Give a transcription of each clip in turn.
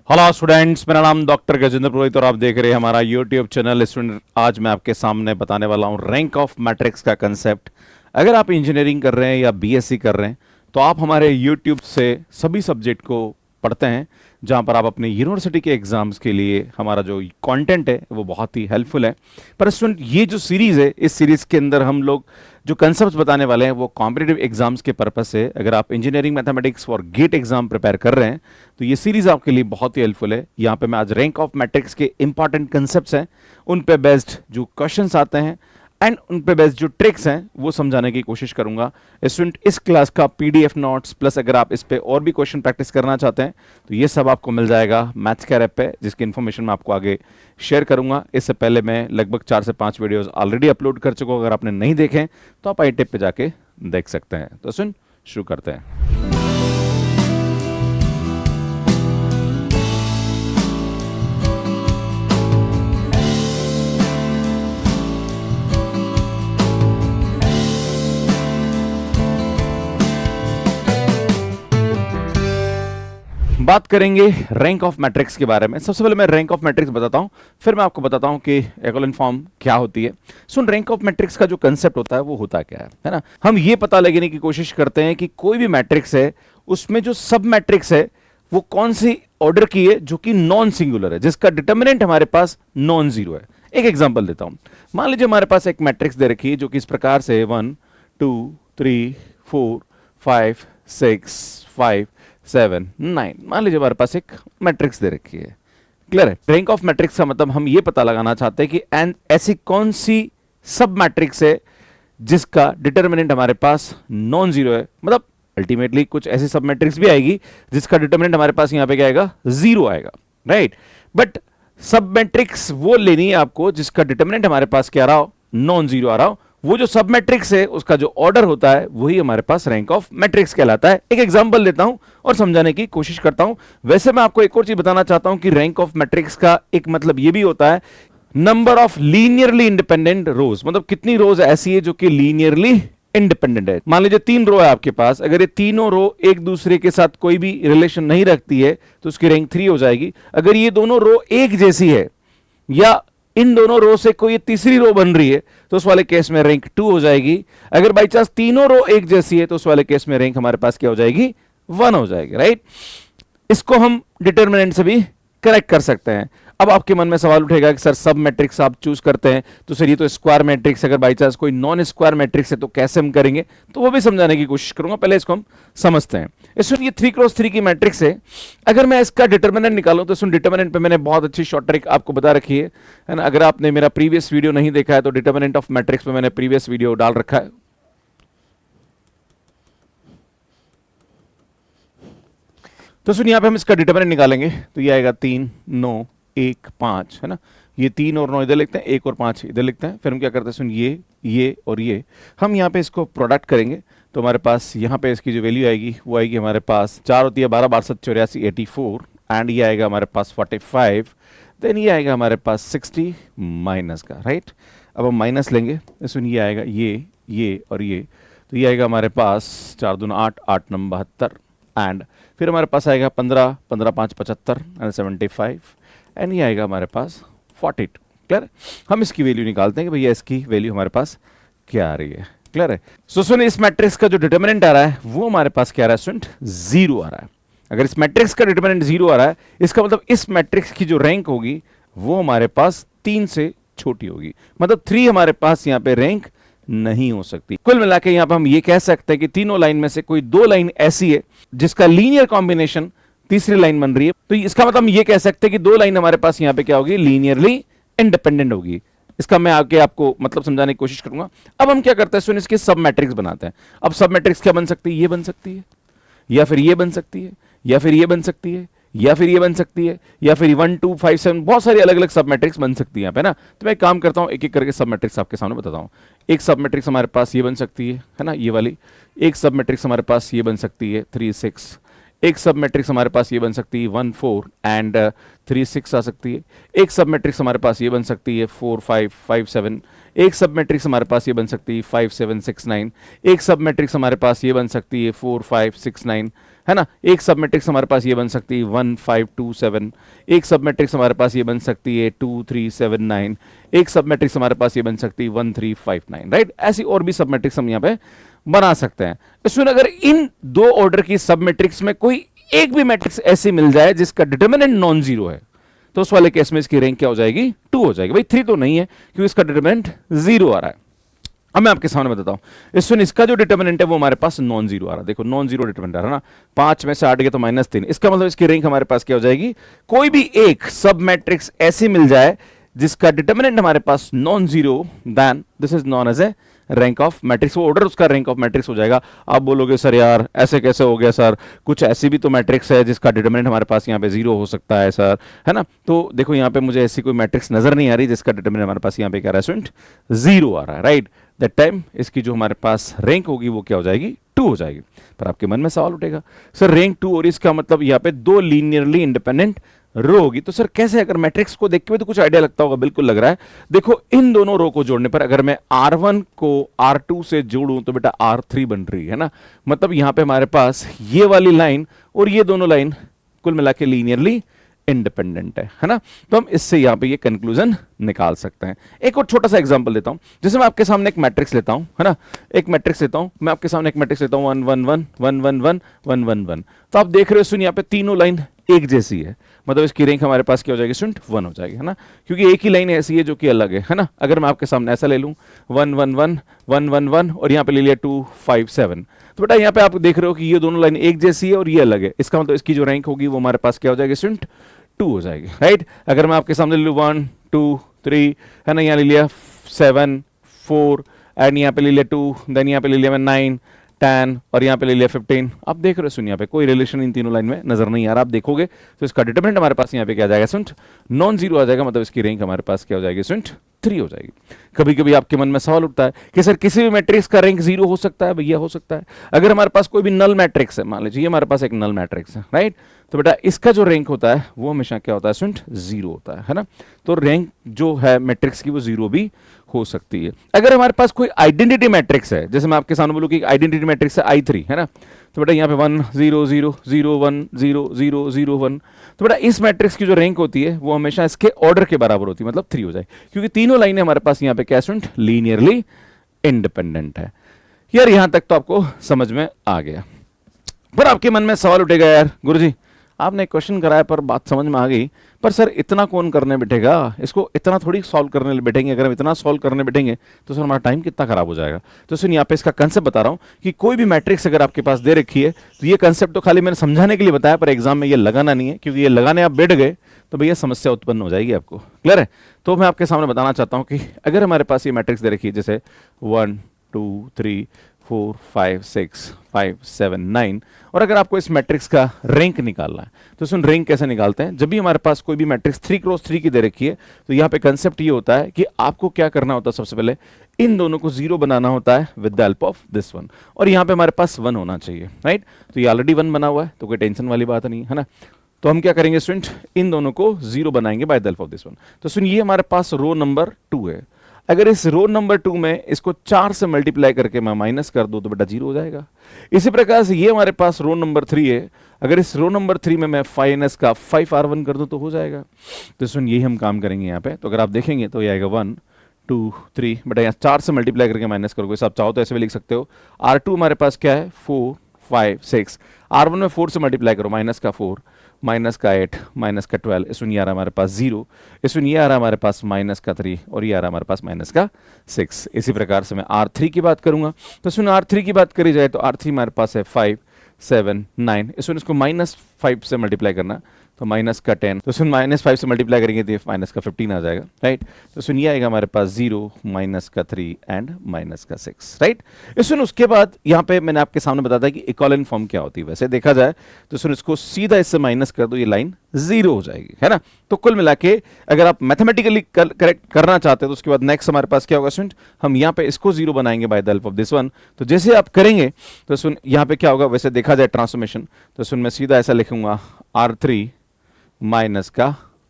Hello students, मेरा नाम doctor Gajendra पुरोहित और आप देख रहे हैं हमारा यूट्यूब चैनल स्टूडेंट। आज मैं आपके सामने बताने वाला हूं रैंक ऑफ मैट्रिक्स का कंसेप्ट। अगर आप इंजीनियरिंग कर रहे हैं या बीएससी कर रहे हैं तो आप हमारे यूट्यूब से सभी सब्जेक्ट को पढ़ते हैं, जहां पर आप अपने यूनिवर्सिटी के एग्जाम्स के लिए हमारा जो कंटेंट है वो बहुत ही हेल्पफुल है। पर स्टूडेंट, ये जो सीरीज़ है, इस सीरीज़ के अंदर हम लोग जो कंसेप्ट बताने वाले हैं वो कॉम्पिटिटिव एग्जाम्स के पर्पस से, अगर आप engineering mathematics for GATE exam prepare कर रहे हैं तो ये सीरीज आपके लिए बहुत ही हेल्पफुल है। यहाँ पे मैं आज रैंक ऑफ मैट्रिक्स के इंपॉर्टेंट कंसेप्ट्स हैं, उन पे बेस्ड जो क्वेश्चंस आते हैं एंड उन पे बेस्ड जो ट्रिक्स हैं वो समझाने की कोशिश करूंगा। स्टूडेंट, इस क्लास का पीडीएफ नोट्स प्लस अगर आप इस पे और भी क्वेश्चन प्रैक्टिस करना चाहते हैं तो ये सब आपको मिल जाएगा मैथ्स कैर ऐप पे, जिसकी इन्फॉर्मेशन मैं आपको आगे शेयर करूंगा। इससे पहले मैं लगभग 4 से 5 वीडियोस ऑलरेडी अपलोड कर चुका हूं, अगर आपने नहीं देखे तो आप आई टिप पे जाके देख सकते हैं। तो सुन शुरू करते हैं। बात करेंगे रैंक ऑफ मैट्रिक्स के बारे में। सबसे पहले मैं रैंक ऑफ मैट्रिक्स बताता हूं, फिर मैं आपको बताता हूं कि एकोलन फॉर्म क्या होती है। सुन, रैंक ऑफ मैट्रिक्स का जो कंसेप्ट होता है वो होता क्या है ना। हम ये पता लगाने की कोशिश करते हैं कि कोई भी मैट्रिक्स है उसमें जो सब मैट्रिक्स है वो कौन सी ऑर्डर की है जो कि नॉन सिंगुलर है, जिसका डिटर्मिनेंट हमारे पास नॉन जीरो है। एक एग्जाम्पल देता हूं। मान लीजिए हमारे पास एक मैट्रिक्स दे रखी है जो कि इस प्रकार से 1 2 3 4 5 6 5 7 9, मान लीजिए हमारे पास एक मैट्रिक्स दे रखी है। क्लियर है? रैंक ऑफ मैट्रिक्स का मतलब हम ये पता लगाना चाहते हैं कि ऐसी कौन सी सब मैट्रिक्स है जिसका डिटर्मिनेंट हमारे पास नॉन जीरो है। मतलब अल्टीमेटली कुछ ऐसी सब मैट्रिक्स भी आएगी जिसका डिटर्मिनेंट हमारे पास यहां पे क्या आएगा, जीरो आएगा, राइट। बट सब मैट्रिक्स वो लेनी है आपको जिसका डिटर्मिनेंट हमारे पास क्या आ रहा हो, नॉन जीरो आ रहा हो। वो जो सब मैट्रिक्स है उसका जो ऑर्डर होता है वही हमारे पास रैंक ऑफ मैट्रिक्स कहलाता है। एक एग्जांपल देता हूं और समझाने की कोशिश करता हूं। वैसे मैं आपको एक और चीज बताना चाहता हूं कि रैंक ऑफ मैट्रिक्स का एक मतलब यह भी होता है नंबर ऑफ लीनियरली इंडिपेंडेंट रोज। मतलब कितनी रोज ऐसी है जो कि लीनियरली इंडिपेंडेंट है। मान लीजिए 3 रो है आपके पास, अगर ये तीनों रो एक दूसरे के साथ कोई भी रिलेशन नहीं रखती है तो उसकी रैंक 3 हो जाएगी। अगर ये दोनों रो एक जैसी है या इन दोनों रो से कोई तीसरी रो बन रही है तो उस वाले केस में रैंक 2 हो जाएगी। अगर बाई चांस तीनों रो एक जैसी है तो उस वाले केस में रैंक हमारे पास क्या हो जाएगी, 1 हो जाएगी, राइट। इसको हम डिटर्मिनेंट से भी करेक्ट कर सकते हैं। अब आपके मन में सवाल उठेगा कि सर सब मैट्रिक्स आप चूज करते हैं तो सर ये तो स्क्वायर मैट्रिक्स, अगर बाई चांस कोई नॉन स्क्वायर मैट्रिक्स है तो कैसे हम करेंगे, तो वो भी समझाने की कोशिश करूंगा। पहले इसको हम समझते हैं। इसमें ये 3x3 की मैट्रिक्स है। अगर मैं इसका डिटर्मिनेंट निकालूं तो इसमें डिटर्मिनेंट पे मैंने बहुत अच्छी शॉर्ट ट्रिक आपको बता रखी है ना। अगर आपने मेरा प्रीवियस वीडियो नहीं देखा है तो डिटर्मिनेंट ऑफ मैट्रिक्स में मैंने प्रीवियस वीडियो डाल रखा है। तो सुन, यहां पे हम इसका डिटर्मिनेंट निकालेंगे तो ये आएगा 3 9 1 5, है ना। ये 3 और 9 इधर लिखते हैं, 1 और 5 इधर लिखते हैं। फिर हम क्या करते हैं, सुन ये और ये हम यहाँ पे इसको प्रोडक्ट करेंगे तो हमारे पास यहाँ पे इसकी जो वैल्यू आएगी वो आएगी हमारे पास 4 होती है 12 12 7 84 84 एंड ये आएगा हमारे पास 45। देन ये आएगा हमारे पास 60 माइनस का, राइट। अब हम माइनस लेंगे, सुन ये आएगा ये और ये, तो ये आएगा हमारे पास 4 दूना 8 8 9 72 एंड फिर हमारे पास आएगा 15 15 5 75 एंड 75 एंड ये आएगा हमारे पास 42। क्लियर? हम इसकी वैल्यू निकालते हैं कि भैया इसकी वैल्यू हमारे पास क्या आ रही है। क्लियर है? सो सुन, इस मैट्रिक्स का जो डिटर्मिनेंट आ रहा है वो हमारे पास क्या आ रहा है स्टूडेंट, 0 आ रहा है। अगर इस मैट्रिक्स का डिटर्मिनेंट 0 आ रहा है इसका मतलब इस मैट्रिक्स की जो रैंक होगी वो हमारे पास 3 से छोटी होगी। मतलब 3 हमारे पास यहाँ पे रैंक नहीं हो सकती। कुल मिला के यहां पर हम ये कह सकते हैं कि तीनों लाइन में से कोई 2 लाइन ऐसी है जिसका लीनियर कॉम्बिनेशन तीसरी लाइन बन रही है, तो इसका मतलब हम ये कह सकते हैं कि 2 लाइन हमारे पास यहां पे क्या होगी, लीनियरली इंडिपेंडेंट होगी। इसका मैं आगे आपको मतलब समझाने की कोशिश करूंगा। अब हम क्या करते हैं सुन, इसके सब मैट्रिक्स बनाते हैं। अब सब मैट्रिक्स क्या बन सकती है, ये बन सकती है या फिर ये बन सकती है या फिर ये बन सकती है या फिर ये बन सकती है या फिर 1 2 5 7, बहुत सारी अलग अलग सब मैट्रिक्स बन सकती है यहाँ पे ना। तो मैं एक काम करता हूँ, एक एक करके सब मैट्रिक्स आपके सामने बताता हूँ। एक सब मैट्रिक्स हमारे पास ये बन सकती है ना, ये वाली। एक सब मैट्रिक्स हमारे पास ये बन सकती है 3 6। एक सब मैट्रिक्स हमारे पास ये बन सकती है 1 4 एंड 3 6 आ सकती है। एक सब मैट्रिक्स हमारे पास ये बन सकती है 4 5 5 7। एक सब मैट्रिक्स हमारे पास ये बन सकती है 5 7 6 9। एक सब मैट्रिक्स हमारे पास ये बन सकती है 4 5 6 9। है ना। एक सब मैट्रिक्स हमारे पास ये बन सकती है 1 5 2 7, एक सब मैट्रिक्स हमारे पास ये बन सकती है 2 3 7 9, एक सब मैट्रिक्स हमारे पास ये बन सकती है 1 3 5 9, राइट। ऐसी और भी सब मैट्रिक्स हम यहाँ पे बना सकते हैं। इसमें अगर इन दो ऑर्डर की सब मैट्रिक्स में कोई एक भी मैट्रिक्स ऐसी मिल जाए जिसका डिटरमिनेंट नॉन जीरो है, तो उस वाले केस में इसकी रैंक क्या हो जाएगी? 2 हो जाएगी। भाई 3 तो नहीं है क्योंकि इसका डिटरमिनेंट 0 आ रहा है। अब मैं आपके सामने बताता हूं, इसका जो डिटरमिनेंट है वो हमारे पास नॉन जीरो आ रहा है। देखो नॉन जीरो डिटरमिनेंट आ रहा है ना, 5 में से 8 गया तो -3, इसका मतलब इसकी रैंक हमारे पास क्या हो जाएगी? कोई भी एक सब मैट्रिक्स ऐसी मिल जाए जिसका डिटरमिनेंट हमारे पास non zero, then this is known as a rank of matrix. वो ऑर्डर उसका रैंक ऑफ मैट्रिक्स हो जाएगा। आप बोलोगे सर यार ऐसे कैसे हो गया सर, कुछ ऐसी भी तो मैट्रिक्स है जिसका डिटरमिनेंट हमारे पास यहाँ पे 0 हो सकता है सर, है ना। तो देखो यहाँ पे मुझे ऐसी कोई मैट्रिक्स नजर नहीं आ रही जिसका डिटरमिनेंट हमारे पास यहाँ पे क्या रहा है स्टूडेंट? 0 आ रहा है, राइट। दैट टाइम इसकी जो हमारे पास रैंक होगी वो क्या हो जाएगी? 2 हो जाएगी। पर आपके मन में सवाल उठेगा, सर रैंक 2 और इसका मतलब यहाँ पे 2 लीनियरली इंडिपेंडेंट रो होगी, तो सर कैसे? अगर मैट्रिक्स को देख के भी तो कुछ आइडिया लगता होगा, बिल्कुल लग रहा है। देखो इन दोनों रो को जोड़ने पर अगर मैं R1 को R2 से जोड़ूं तो बेटा R3 बन रही है ना। मतलब यहां पे हमारे पास ये वाली लाइन और ये दोनों लाइन कुल मिला के लीनियरली इंडिपेंडेंट है ना। तो हम इससे यहां पे ये कंक्लूजन निकाल सकते हैं। एक और छोटा सा एग्जांपल देता हूं, जैसे मैं आपके सामने एक मैट्रिक्स लेता हूं, है ना, एक मैट्रिक्स लेता हूं, मैं आपके सामने एक मैट्रिक्स लेता हूं 1 1 1 1 1 1 1 1 1। तो आप देख रहे हो सुन यहाँ पे तीनों लाइन एक जैसी है, मतलब इसकी रैंक हमारे पास क्या हो जाएगी स्टूडेंट? 1 हो जाएगी, है ना, क्योंकि एक ही लाइन ऐसी है जो कि अलग है ना। अगर मैं आपके सामने ऐसा ले लूं 1 1 1 1 1 1 और यहाँ पे ले लिया 2 5 7, तो बेटा यहाँ पे आप देख रहे हो कि ये दोनों लाइन एक जैसी है और ये अलग है। इसका मतलब इसकी जो रैंक होगी वो हमारे पास क्या हो जाएगी स्टूडेंट? 2 हो जाएगी, राइट। अगर मैं आपके सामने ले लूं 1 2 3, है ना, यहाँ ले लिया 7 4 एंड यहाँ पे ले लिया 2, देन यहाँ पे ले लिया मैं 9 10 और यहाँ पे ले लिया 15। आप देख रहे हो सुन यहाँ पे कोई रिलेशन इन तीनों लाइन में नजर नहीं आ रहा। आप देखोगे तो इसका डिटरमिनेंट हमारे पास यहाँ पे क्या आ जाएगा स्टूडेंट? नॉन जीरो आ जाएगा। मतलब इसकी रैंक हमारे पास क्या हो जाएगी स्टूडेंट? 3 हो जाएगी। कभी कभी आपके मन में सवाल उठता है कि सर किसी भी मैट्रिक्स का रैंक 0 हो सकता है? भैया हो सकता है। अगर हमारे पास कोई भी नल मैट्रिक्स है, मान लीजिए हमारे पास एक नल मैट्रिक्स है, राइट, तो बेटा इसका जो रैंक होता है वो हमेशा क्या होता है स्टूडेंट? 0 होता है ना। तो रैंक जो है मैट्रिक्स की वो 0 भी हो सकती है। अगर हमारे पास कोई आइडेंटिटी मैट्रिक्स है, जैसे मैं आपके सामने बोलूं कि आइडेंटिटी मैट्रिक्स है I3, है ना, तो बेटा यहाँ पे 1 0 0 0 1 0 0 0 1, तो बेटा इस मैट्रिक्स की जो रैंक होती है वो हमेशा इसके ऑर्डर के बराबर होती है, मतलब 3 हो जाए, क्योंकि तीनों लाइनें हमारे पास यहाँ पे क्या स्टूडेंट? लीनियरली इंडिपेंडेंट है। यार यहां तक तो आपको समझ में आ गया। पर आपके मन में सवाल उठेगा, यार गुरुजी आपने क्वेश्चन कराया पर बात समझ में आ गई, पर सर इतना कौन करने बैठेगा, इसको इतना थोड़ी सॉल्व करने बैठेंगे। अगर हम इतना सॉल्व करने बैठेंगे तो सर हमारा टाइम कितना खराब हो जाएगा। तो सुन यहाँ पे इसका कंसेप्ट बता रहा हूँ कि कोई भी मैट्रिक्स अगर आपके पास दे रखी है तो ये कंसेप्ट तो खाली मैंने समझाने के लिए बताया, पर एग्जाम में ये लगाना नहीं है, क्योंकि ये लगाने आप बैठ गए तो भैया समस्या उत्पन्न हो जाएगी आपको। क्लियर है? तो मैं आपके सामने बताना चाहता हूँ कि अगर हमारे पास ये मैट्रिक्स दे रखी है जैसे 1 2 3 4 5 6 5 7 9, और अगर आपको इस मैट्रिक्स का रैंक निकालना है तो सुन रैंक कैसे निकालते हैं? जब भी हमारे पास कोई भी मैट्रिक्स 3 क्रॉस 3 की दे रखी है तो यहाँ पे कंसेप्ट ये होता है कि आपको क्या करना होता है, सबसे पहले इन दोनों को 0 बनाना होता है with the help of this one, और यहाँ पे हमारे पास 1 होना चाहिए, राइट। तो ये ऑलरेडी 1 बना हुआ है तो कोई टेंशन वाली बात नहीं है ना। तो हम क्या करेंगे स्टूडेंट? इन दोनों को 0 बनाएंगे by the help of this one. तो सुन ये हमारे पास रो नंबर 2 है। अगर इस रो नंबर 2 में इसको 4 से मल्टीप्लाई करके मैं माइनस कर दूं तो बेटा 0 हो जाएगा। इसी प्रकार से ये हमारे पास रो नंबर 3 है। अगर इस रो नंबर 3 में मैं 5s का 5r1 कर दूं तो हो जाएगा। तो सुन यही हम काम करेंगे यहाँ पे। तो अगर आप देखेंगे तो ये आएगा 1 2 3, बेटा यहाँ 4 से मल्टीप्लाई करके माइनस करोगे। आप चाहो तो ऐसे भी लिख सकते हो। R2 हमारे पास क्या है? 4 5 6, R1 में 4 से मल्टीप्लाई करो, माइनस का 4 माइनस का 8 माइनस का 12, इसमें ये आ रहा हमारे पास 0, इसमें ये आ रहा हमारे पास माइनस का 3 और ये आ रहा हमारे पास माइनस का 6। इसी प्रकार से मैं R3 की बात करूंगा तो इसमें R3 की बात करी जाए तो R3 हमारे पास है 5 7 9, इसमें इसको -5 से मल्टीप्लाई करना तो माइनस का 10, तो इसमें -5 से मल्टीप्लाई करेंगे तो माइनस का 15 आ जाएगा, राइट। तो इसमें ये आएगा हमारे पास 0 माइनस का 3 एंड माइनस का 6, राइट। इसमें उसके बाद यहाँ पे मैंने आपके सामने बताया था कि इक्विवेलेंट फॉर्म क्या होती है। वैसे देखा जाए तो इसमें इसको सीधा इससे माइनस कर दो, ये लाइन 0 हो जाएगी, है ना। तो कुल मिला के अगर आप मैथमेटिकली करेक्ट करना चाहते हो तो उसके बाद नेक्स्ट हमारे पास क्या होगा स्टूडेंट? हम यहाँ पे इसको 0 बनाएंगे by the help of this one. तो जैसे आप करेंगे तो सुन यहाँ पे क्या होगा, वैसे देखा जाए ट्रांसफॉर्मेशन तो सुन मैं सीधा ऐसा लिखूंगा R3 माइनस का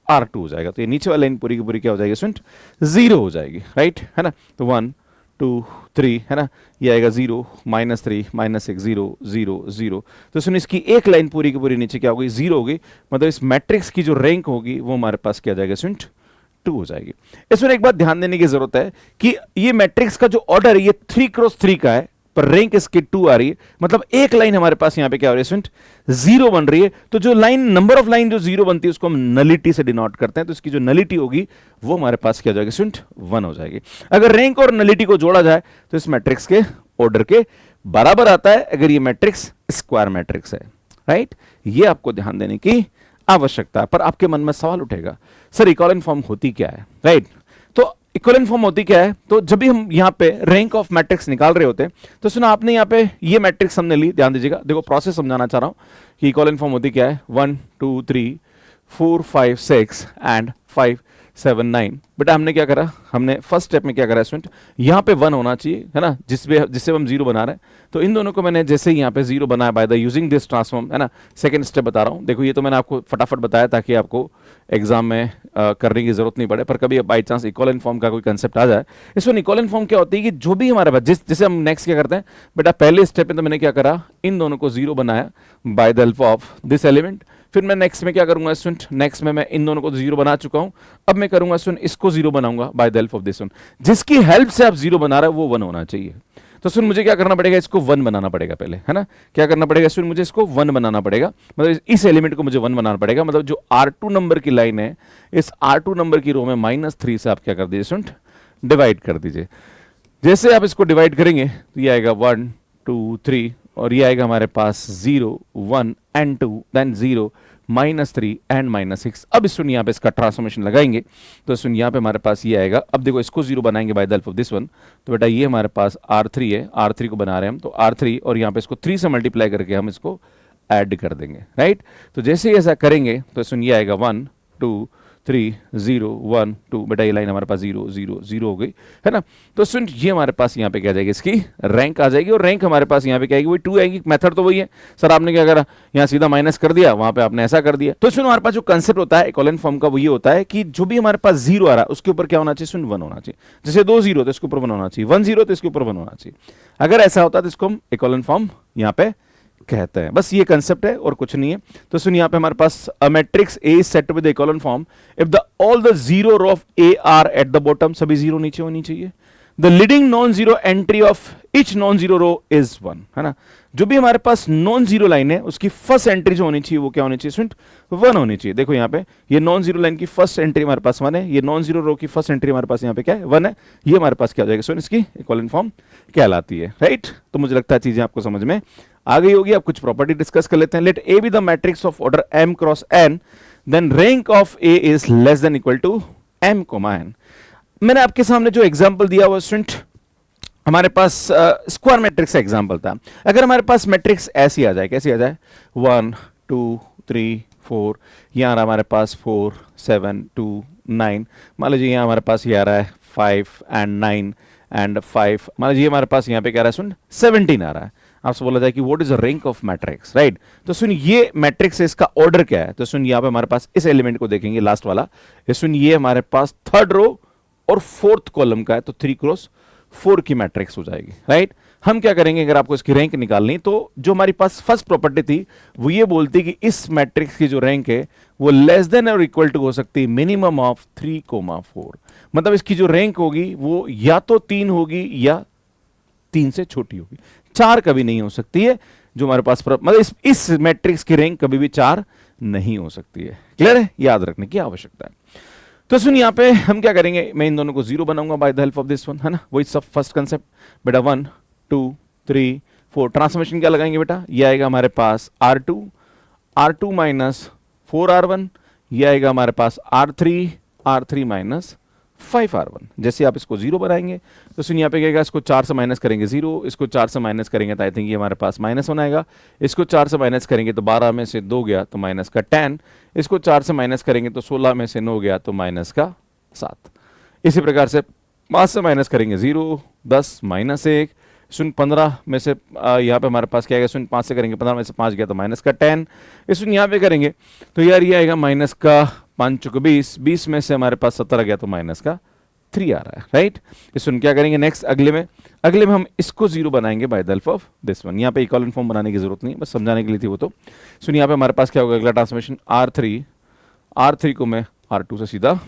R2 हो जाएगा। तो ये नीचे वाली लाइन पूरी की पूरी क्या हो जाएगी स्टूडेंट? 0 हो जाएगी, राइट, है ना। तो 1 2 3 है ना, ये आएगा 0 -3 -1 0 0 0। तो सुन इसकी एक लाइन पूरी की पूरी नीचे क्या होगी, 0 होगी। मतलब इस मैट्रिक्स की जो रैंक होगी वो हमारे पास क्या जाएगा स्टूडेंट, 2 हो जाएगी। इसमें एक बात ध्यान देने की जरूरत है कि ये मैट्रिक्स का जो ऑर्डर है ये 3 क्रॉस 3 का है, पर रैंक इसकी 2 आ रही है। मतलब एक लाइन हमारे पास यहां पे क्या हो रही है स्टूडेंट, 0 बन रही है। तो जो लाइन, नंबर ऑफ लाइन जो 0 बनती है उसको हम नलिटी से डिनोट करते हैं। तो इसकी जो नलिटी होगी वो हमारे पास क्या हो जाएगी स्टूडेंट, 1 हो जाएगी। अगर रैंक और नलिटी को जोड़ा जाए तो इस मैट्रिक्स के ऑर्डर के बराबर आता है, अगर ये मैट्रिक्स स्क्वायर मैट्रिक्स है। राइट, ये आपको ध्यान देने की आवश्यकता है। पर आपके मन में सवाल उठेगा, सर इक्विवेलेंट फॉर्म होती क्या है। राइट, तो इक्विवेलेंट फॉर्म होती क्या है, तो जब भी हम यहाँ पे रैंक ऑफ मैट्रिक्स निकाल रहे होते हैं तो सुना आपने यहाँ पे ये मैट्रिक्स हमने ली, ध्यान दीजिएगा, देखो प्रोसेस समझाना चाह रहा हूं कि इक्विवेलेंट फॉर्म होती क्या है। 1 2 3 4 5 6 एंड 5 7 9। बेटा हमने क्या करा, हमने फर्स्ट स्टेप में क्या करा स्टूडेंट, यहाँ पे 1 होना चाहिए है ना, जिससे हम 0 बना रहे हैं। तो इन दोनों को मैंने जैसे ही यहाँ पे 0 बनाया by the using this transform है ना। सेकंड स्टेप बता रहा हूँ, देखो ये तो मैंने आपको फटाफट बताया ताकि आपको एग्जाम में करने की जरूरत नहीं पड़े। पर कभी बाई चांस इक्विवेलेंट फॉर्म का कोई कंसेप्ट आ जाए, इसमें इक्विवेलेंट फॉर्म क्या होती है कि जो भी हमारे पास जैसे हम नेक्स्ट क्या करते हैं, बेटा पहले स्टेप में तो मैंने क्या करा, इन दोनों को 0 बनाया by the help of this element. फिर मैं नेक्स्ट में क्या करूंगा स्टूडेंट, नेक्स्ट में मैं इन दोनों को 0 बना चुका हूं, अब मैं करूंगा स्टूडेंट इसको 0 बनाऊंगा by the help of this one. जिसकी हेल्प से आप 0 बना रहे हो वो 1 होना चाहिए। तो सुन मुझे क्या करना पड़ेगा, इसको 1 बनाना पड़ेगा पहले, है ना। क्या करना पड़ेगा स्टूडेंट, मुझे इसको 1 बनाना पड़ेगा। मतलब इस एलिमेंट को मुझे 1 बनाना पड़ेगा। मतलब जो R2 नंबर की लाइन है, इस R2 नंबर की रो में -3 से आप क्या कर दीजिए स्टूडेंट, डिवाइड कर दीजिए। जैसे आप इसको डिवाइड करेंगे तो ये आएगा 1 2 3 और ये आएगा हमारे पास 0 1 एंड 2 देन 0 -3 एंड -6। अब सुन यहाँ पे इसका ट्रांसफॉर्मेशन लगाएंगे तो सुन यहाँ पे हमारे पास ये आएगा। अब देखो इसको 0 बनाएंगे by the help of this one, तो बेटा ये हमारे पास R3 है, R3 को बना रहे हैं हम, तो R3 और यहाँ पे इसको 3 से मल्टीप्लाई करके हम इसको ऐड कर देंगे। राइट, तो जैसे ही ऐसा करेंगे तो सुन ये आएगा 1 2 3 0 1 2। बेटा ये लाइन हमारे पास 0 0 0 हो गई है ना। तो सुन ये हमारे पास यहाँ पे क्या जाएगी, इसकी रैंक आ जाएगी। और रैंक हमारे पास यहाँ पे क्या आएगी, वही 2 आएगी। मेथड तो वही है सर, आपने क्या करा, यहाँ सीधा माइनस कर दिया, वहां पे आपने ऐसा कर दिया। तो सुन हमारे पास जो कंसेप्ट होता है इक्विवेलेंट फॉर्म का वो ये होता है कि जो भी हमारे पास 0 आ रहा है उसके ऊपर क्या होना चाहिए, सुन 1 होना चाहिए। जैसे 2 0 तो इसके ऊपर 1 होना चाहिए, 1 0 तो इसके ऊपर 1 होना चाहिए। अगर ऐसा होता है तो इसको हम इक्विवेलेंट फॉर्म यहाँ पे कहते हैं। बस ये कंसेप्ट है और कुछ नहीं है। तो सुन यहाँ पे हमारे पास a matrix A is set with the equivalent form if the all the 0 row of A are at the bottom, सभी 0 नीचे होनी चाहिए। The leading non zero entry of each non zero row is 1, है ना। जो भी हमारे पास नॉन जीरो लाइन है उसकी फर्स्ट एंट्री जो होनी चाहिए वो क्या होनी चाहिए स्टूडेंट, 1 होनी चाहिए। देखो यहाँ पे ये नॉन जीरो लाइन की फर्स्ट एंट्री हमारे पास 1 है, ये नॉन जीरो रो की फर्स्ट एंट्री हमारे पास यहाँ पे क्या है, 1 है। ये हमारे पास क्या हो जाएगा स्टूडेंट, इसकी इक्विवेलेंट फॉर्म कहलाती है। राइट, तो मुझे लगता है चीजें आपको समझ में आ गई होगी। अब कुछ प्रॉपर्टी डिस्कस कर लेते हैं। Let A be the matrix of order m cross n, then rank of A is less than equal to m, n। मैंने आपके सामने जो एग्जांपल दिया वो स्टूडेंट हमारे पास स्क्वायर मैट्रिक्स का एग्जांपल था। अगर हमारे पास मैट्रिक्स ऐसी आ जाए, कैसी आ जाए, 1 2 3 4, यहाँ आ रहा हमारे पास 4 7 2 9, मान लीजिए यहाँ हमारे पास ये आ रहा है 5 एंड 9 एंड 5, मान लीजिए हमारे पास यहाँ पे क्या आ रहा है सुन 17 आ रहा है। आपसे बोला जाए कि what is the rank of matrix, right. तो सुन ये मैट्रिक्स है, इसका ऑर्डर क्या है, तो सुन यहाँ पे हमारे पास इस एलिमेंट को देखेंगे लास्ट वाला, ये सुन ये हमारे पास थर्ड रो और फोर्थ कॉलम का है, तो 3 क्रॉस 4 की मैट्रिक्स हो जाएगी, राइट। हम क्या करेंगे, अगर आपको इसकी रैंक निकालनी, तो जो हमारी पास फर्स्ट प्रॉपर्टी थी वो ये बोलती कि इस मैट्रिक्स की जो रैंक है वो लेस देन और इक्वल टू हो सकती है मिनिमम ऑफ 3,4। मतलब इसकी जो रैंक होगी वो या तो 3 होगी या 3 से छोटी होगी, 4 कभी नहीं हो सकती है। जो हमारे पास मतलब इस मैट्रिक्स की रैंक कभी भी 4 नहीं हो सकती है। क्लियर है, याद रखने की आवश्यकता है। तो सुन यहाँ पे हम क्या करेंगे, मैं इन दोनों को 0 बनाऊंगा by the help of this one, है ना, वही सब फर्स्ट कंसेप्ट। बेटा 1 2 3 4 ट्रांसफॉर्मेशन क्या लगाएंगे बेटा, ये आएगा हमारे पास R2 माइनस 4R1, ये आएगा हमारे पास R3 माइनस 5R1। जैसे आप इसको 0 बनाएंगे तो सुन यहाँ पे क्या, इसको 4 से माइनस करेंगे 0, इसको 4 से माइनस करेंगे तो आई थिंक ये हमारे पास -1 आएगा, इसको 4 से माइनस करेंगे तो 12 में से 2 गया तो माइनस का 10, इसको 4 से माइनस करेंगे तो 16 में से 9 गया तो माइनस का 7। इसी प्रकार से 5 से माइनस करेंगे 0, 10 -1, सुन 15 में से यहाँ पे हमारे पास क्या आएगा, सुन 5 से करेंगे 15 में से 5 गया तो माइनस का 10, इस सुन यहाँ पे करेंगे तो यार ये आएगा माइनस का 5 चुके 20, 20 में से हमारे पास 17 गया तो माइनस का 3 आ रहा है, राइट। इसमें क्या करेंगे नेक्स्ट, अगले में हम इसको 0 बनाएंगे by the help of this one. यहाँ पे इक्वल फॉर्म बनाने की जरूरत नहीं, बस समझाने के लिए थी वो। तो सुन यहाँ पे हमारे पास क्या होगा, अगला ट्रांसफॉर्मेशन R3 को मैं R2 से सीधा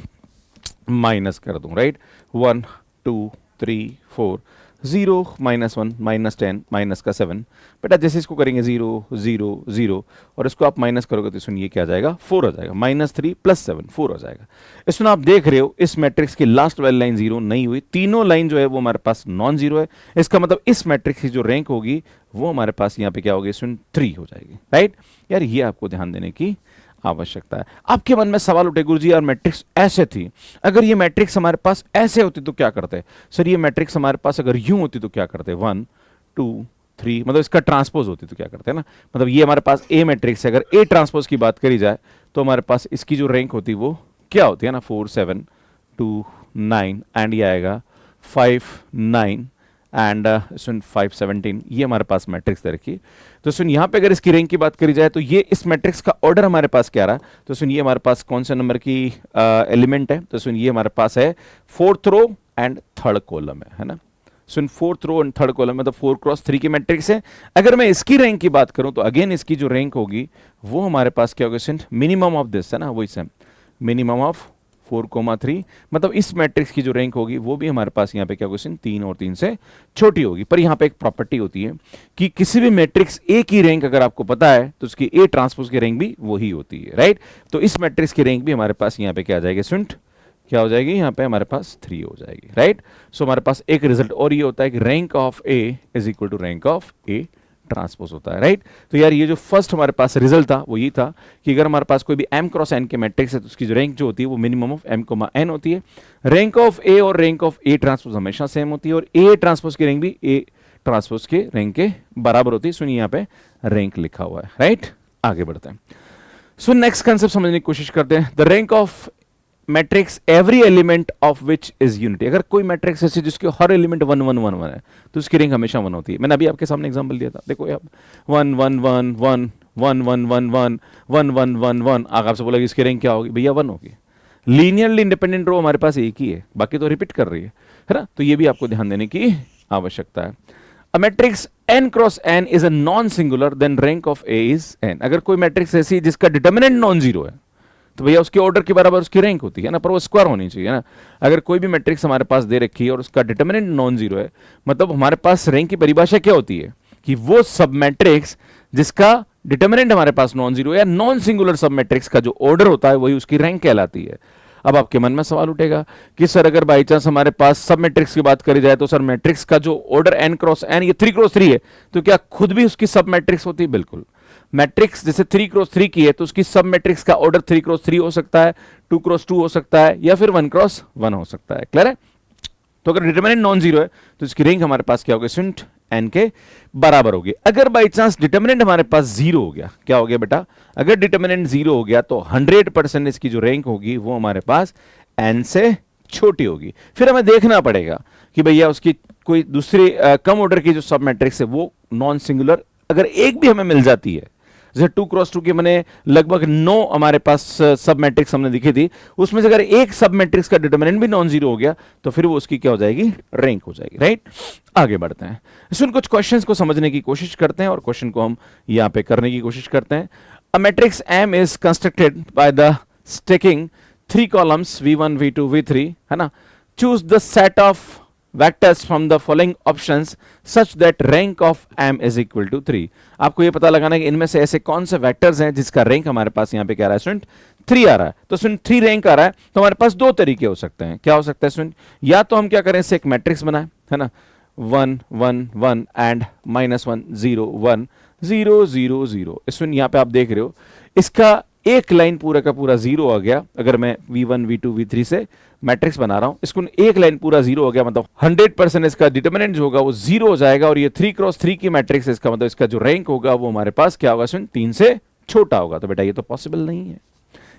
माइनस कर दूं, राइट। 1 2 3 4 0 -1 -10 माइनस का 7। बेटा जैसे इसको करेंगे 0 0 0 और इसको आप माइनस करोगे तो इसमें ये क्या आ जाएगा, 4 आ जाएगा। -3 + 7 4 आ जाएगा। इसमें आप देख रहे हो इस मैट्रिक्स की लास्ट वाली लाइन 0 नहीं हुई, तीनों लाइन जो है वो हमारे पास नॉन जीरो है। इसका मतलब इस मैट्रिक्स की जो रैंक होगी वो हमारे पास यहाँ पे क्या होगी, इसमें 3 हो जाएगी, राइट। यार ये आपको ध्यान देने की आवश्यकता है। आपके मन में सवाल उठे, गुरुजी यार मैट्रिक्स ऐसे थी, अगर ये मैट्रिक्स हमारे पास ऐसे होती तो क्या करते? सर ये मैट्रिक्स हमारे पास अगर यूं होती तो क्या करते? 1 2 3 मतलब इसका ट्रांसपोज होती तो क्या करते हैं ना, मतलब ये हमारे पास ए मैट्रिक्स है, अगर ए ट्रांसपोज की बात करी जाए तो हमारे पास इसकी जो रैंक होती वो क्या होती है ना, 4 7 2 9 एंड ये आएगा 5 9 एंड 5 17। ये हमारे पास मैट्रिक्स दे रखी। तो सुन यहाँ पे अगर इसकी रैंक की बात करी जाए तो ये इस मैट्रिक्स का ऑर्डर हमारे पास क्या रहा, तो सुन ये हमारे पास कौन से नंबर की एलिमेंट है, तो सुन ये हमारे पास है 4th row and 3rd column है ना। सुन 4th row and 3rd column में तो 4 क्रॉस 3 की मैट्रिक्स है। अगर मैं इसकी रैंक की बात करूं तो अगेन इसकी जो रैंक होगी वो हमारे पास क्या होगा, सुन मिनिमम ऑफ दिस है ना, वही सेम मिनिमम ऑफ 4,3 मतलब इस मैट्रिक्स की जो रैंक होगी वो भी हमारे पास यहाँ पे क्या क्वेश्चन 3 और 3 से छोटी होगी। पर यहाँ पे एक प्रॉपर्टी होती है कि किसी भी मैट्रिक्स ए की रैंक अगर आपको पता है तो उसकी ए ट्रांसपोज की रैंक भी वही होती है, राइट। तो इस मैट्रिक्स की रैंक भी हमारे पास यहाँ पे क्या आ जाएगी, सुंट क्या हो जाएगी, यहाँ पे हमारे पास 3 हो जाएगी, राइट। सो हमारे पास एक रिजल्ट और ये होता है कि rank of A is equal to rank of A transpose होता है, राइट। तो यार ये जो फर्स्ट हमारे पास रिजल्ट था वो ये था कि अगर हमारे पास कोई भी m क्रॉस n के मैट्रिक्स है तो उसकी जो रैंक जो होती है वो मिनिमम ऑफ m, n होती है। रैंक ऑफ a और रैंक ऑफ a ट्रांसपोज हमेशा सेम होती है और a ट्रांसपोज की रैंक भी a ट्रांसपोज के रैंक के बराबर होती है। सुनिए यहाँ पे रैंक लिखा हुआ है, राइट। आगे बढ़ते हैं। सो नेक्स्ट कंसेप्ट समझने की कोशिश करते हैं। The rank of matrix every element of which is unity. अगर कोई मैट्रिक्स ऐसी जिसके हर एलिमेंट 1 1 1 1 है तो उसकी रैंक हमेशा 1 होती है। मैंने अभी आपके सामने एग्जांपल दिया था, देखो आप 1 1 1 1 1 1 1 1 1 1 1 1 आगे आपसे बोला कि इसकी रैंक क्या होगी, भैया 1 होगी। लीनियरली इंडिपेंडेंट रो हमारे पास एक ही है, बाकी तो रिपीट कर रही है ना। तो ये भी आपको ध्यान देने की आवश्यकता है। A matrix n cross n is a non singular then rank of A is n। अगर कोई मैट्रिक्स ऐसी जिसका डिटर्मिनेंट नॉन जीरो है तो भैया उसके ऑर्डर के बराबर उसकी रैंक होती है ना, पर वो स्क्वायर होनी चाहिए ना। अगर कोई भी मैट्रिक्स हमारे पास दे रखी है और उसका डिटर्मिनेंट नॉन जीरो है मतलब हमारे पास रैंक की परिभाषा क्या होती है कि वो सब मैट्रिक्स जिसका डिटर्मिनेंट हमारे पास नॉन जीरो या नॉन सिंगुलर सब मैट्रिक्स का जो ऑर्डर होता है वही उसकी रैंक कहलाती है। अब आपके मन में सवाल उठेगा कि सर अगर बाई चांस हमारे पास सब मैट्रिक्स की बात करी जाए तो सर मैट्रिक्स का जो ऑर्डर n क्रॉस n ये 3 क्रॉस 3 है तो क्या खुद भी उसकी सब मैट्रिक्स होती है? बिल्कुल। मैट्रिक्स जैसे 3 क्रॉस 3 की है तो उसकी सब मैट्रिक्स का ऑर्डर 3 क्रॉस 3 हो सकता है, 2 क्रॉस 2 हो सकता है या फिर 1 क्रॉस 1 हो सकता है। क्लियर है? तो अगर डिटर्मिनेंट नॉन जीरो है तो इसकी रैंक हमारे पास क्या होगी, सुंट n के बराबर होगी। अगर बाई चांस डिटर्मिनेंट हमारे पास जीरो हो गया, क्या हो गया बेटा, अगर डिटर्मिनेंट जीरो हो गया तो 100% इसकी जो रैंक होगी वो हमारे पास n से छोटी होगी। फिर हमें देखना पड़ेगा कि भैया उसकी कोई दूसरी कम ऑर्डर की जो सब मैट्रिक्स है वो नॉन सिंगुलर अगर एक भी हमें मिल जाती है, जैसे 2 क्रॉस 2 के मैंने लगभग 9 हमारे पास सब मैट्रिक्स हमने दिखी थी, उसमें से अगर एक सब मैट्रिक्स का डिटर्मिनेंट भी नॉन जीरो हो गया तो फिर वो उसकी क्या हो जाएगी, रैंक हो जाएगी, राइट। आगे बढ़ते हैं, इसमें कुछ क्वेश्चंस को समझने की कोशिश करते हैं और क्वेश्चन को हम यहां पे करने की कोशिश करते हैं। A matrix M is constructed by the staking 3 columns V1 V2 V3 है ना। Choose the set of vectors from the following options such that rank of m is equal to 3। आपको ये पता लगाना है कि इनमें से ऐसे कौन से वेक्टर्स हैं जिसका रैंक हमारे पास यहाँ पे क्या आ रहा है, स्टूडेंट 3 आ रहा है। तो स्टूडेंट 3 रैंक आ रहा है तो हमारे पास दो तरीके हो सकते हैं। क्या हो सकता है स्टूडेंट, या तो हम क्या करें इससे एक मैट्रिक्स बनाए है ना, 1 1 1 एंड -1 0 1 0 0 0। स्टूडेंट यहाँ पे आप देख रहे हो इसका एक लाइन पूरा का पूरा 0 आ गया। अगर मैं V1 V2 V3 से मैट्रिक्स बना रहा हूं, इसको एक लाइन पूरा 0 हो गया मतलब 100% इसका डिटर्मिनेंट जो होगा वो 0 हो जाएगा और ये 3 क्रॉस 3 की मैट्रिक्स इसका मतलब इसका जो रैंक होगा वो हमारे पास क्या होगा, 3 से छोटा होगा। तो बेटा ये तो पॉसिबल नहीं है।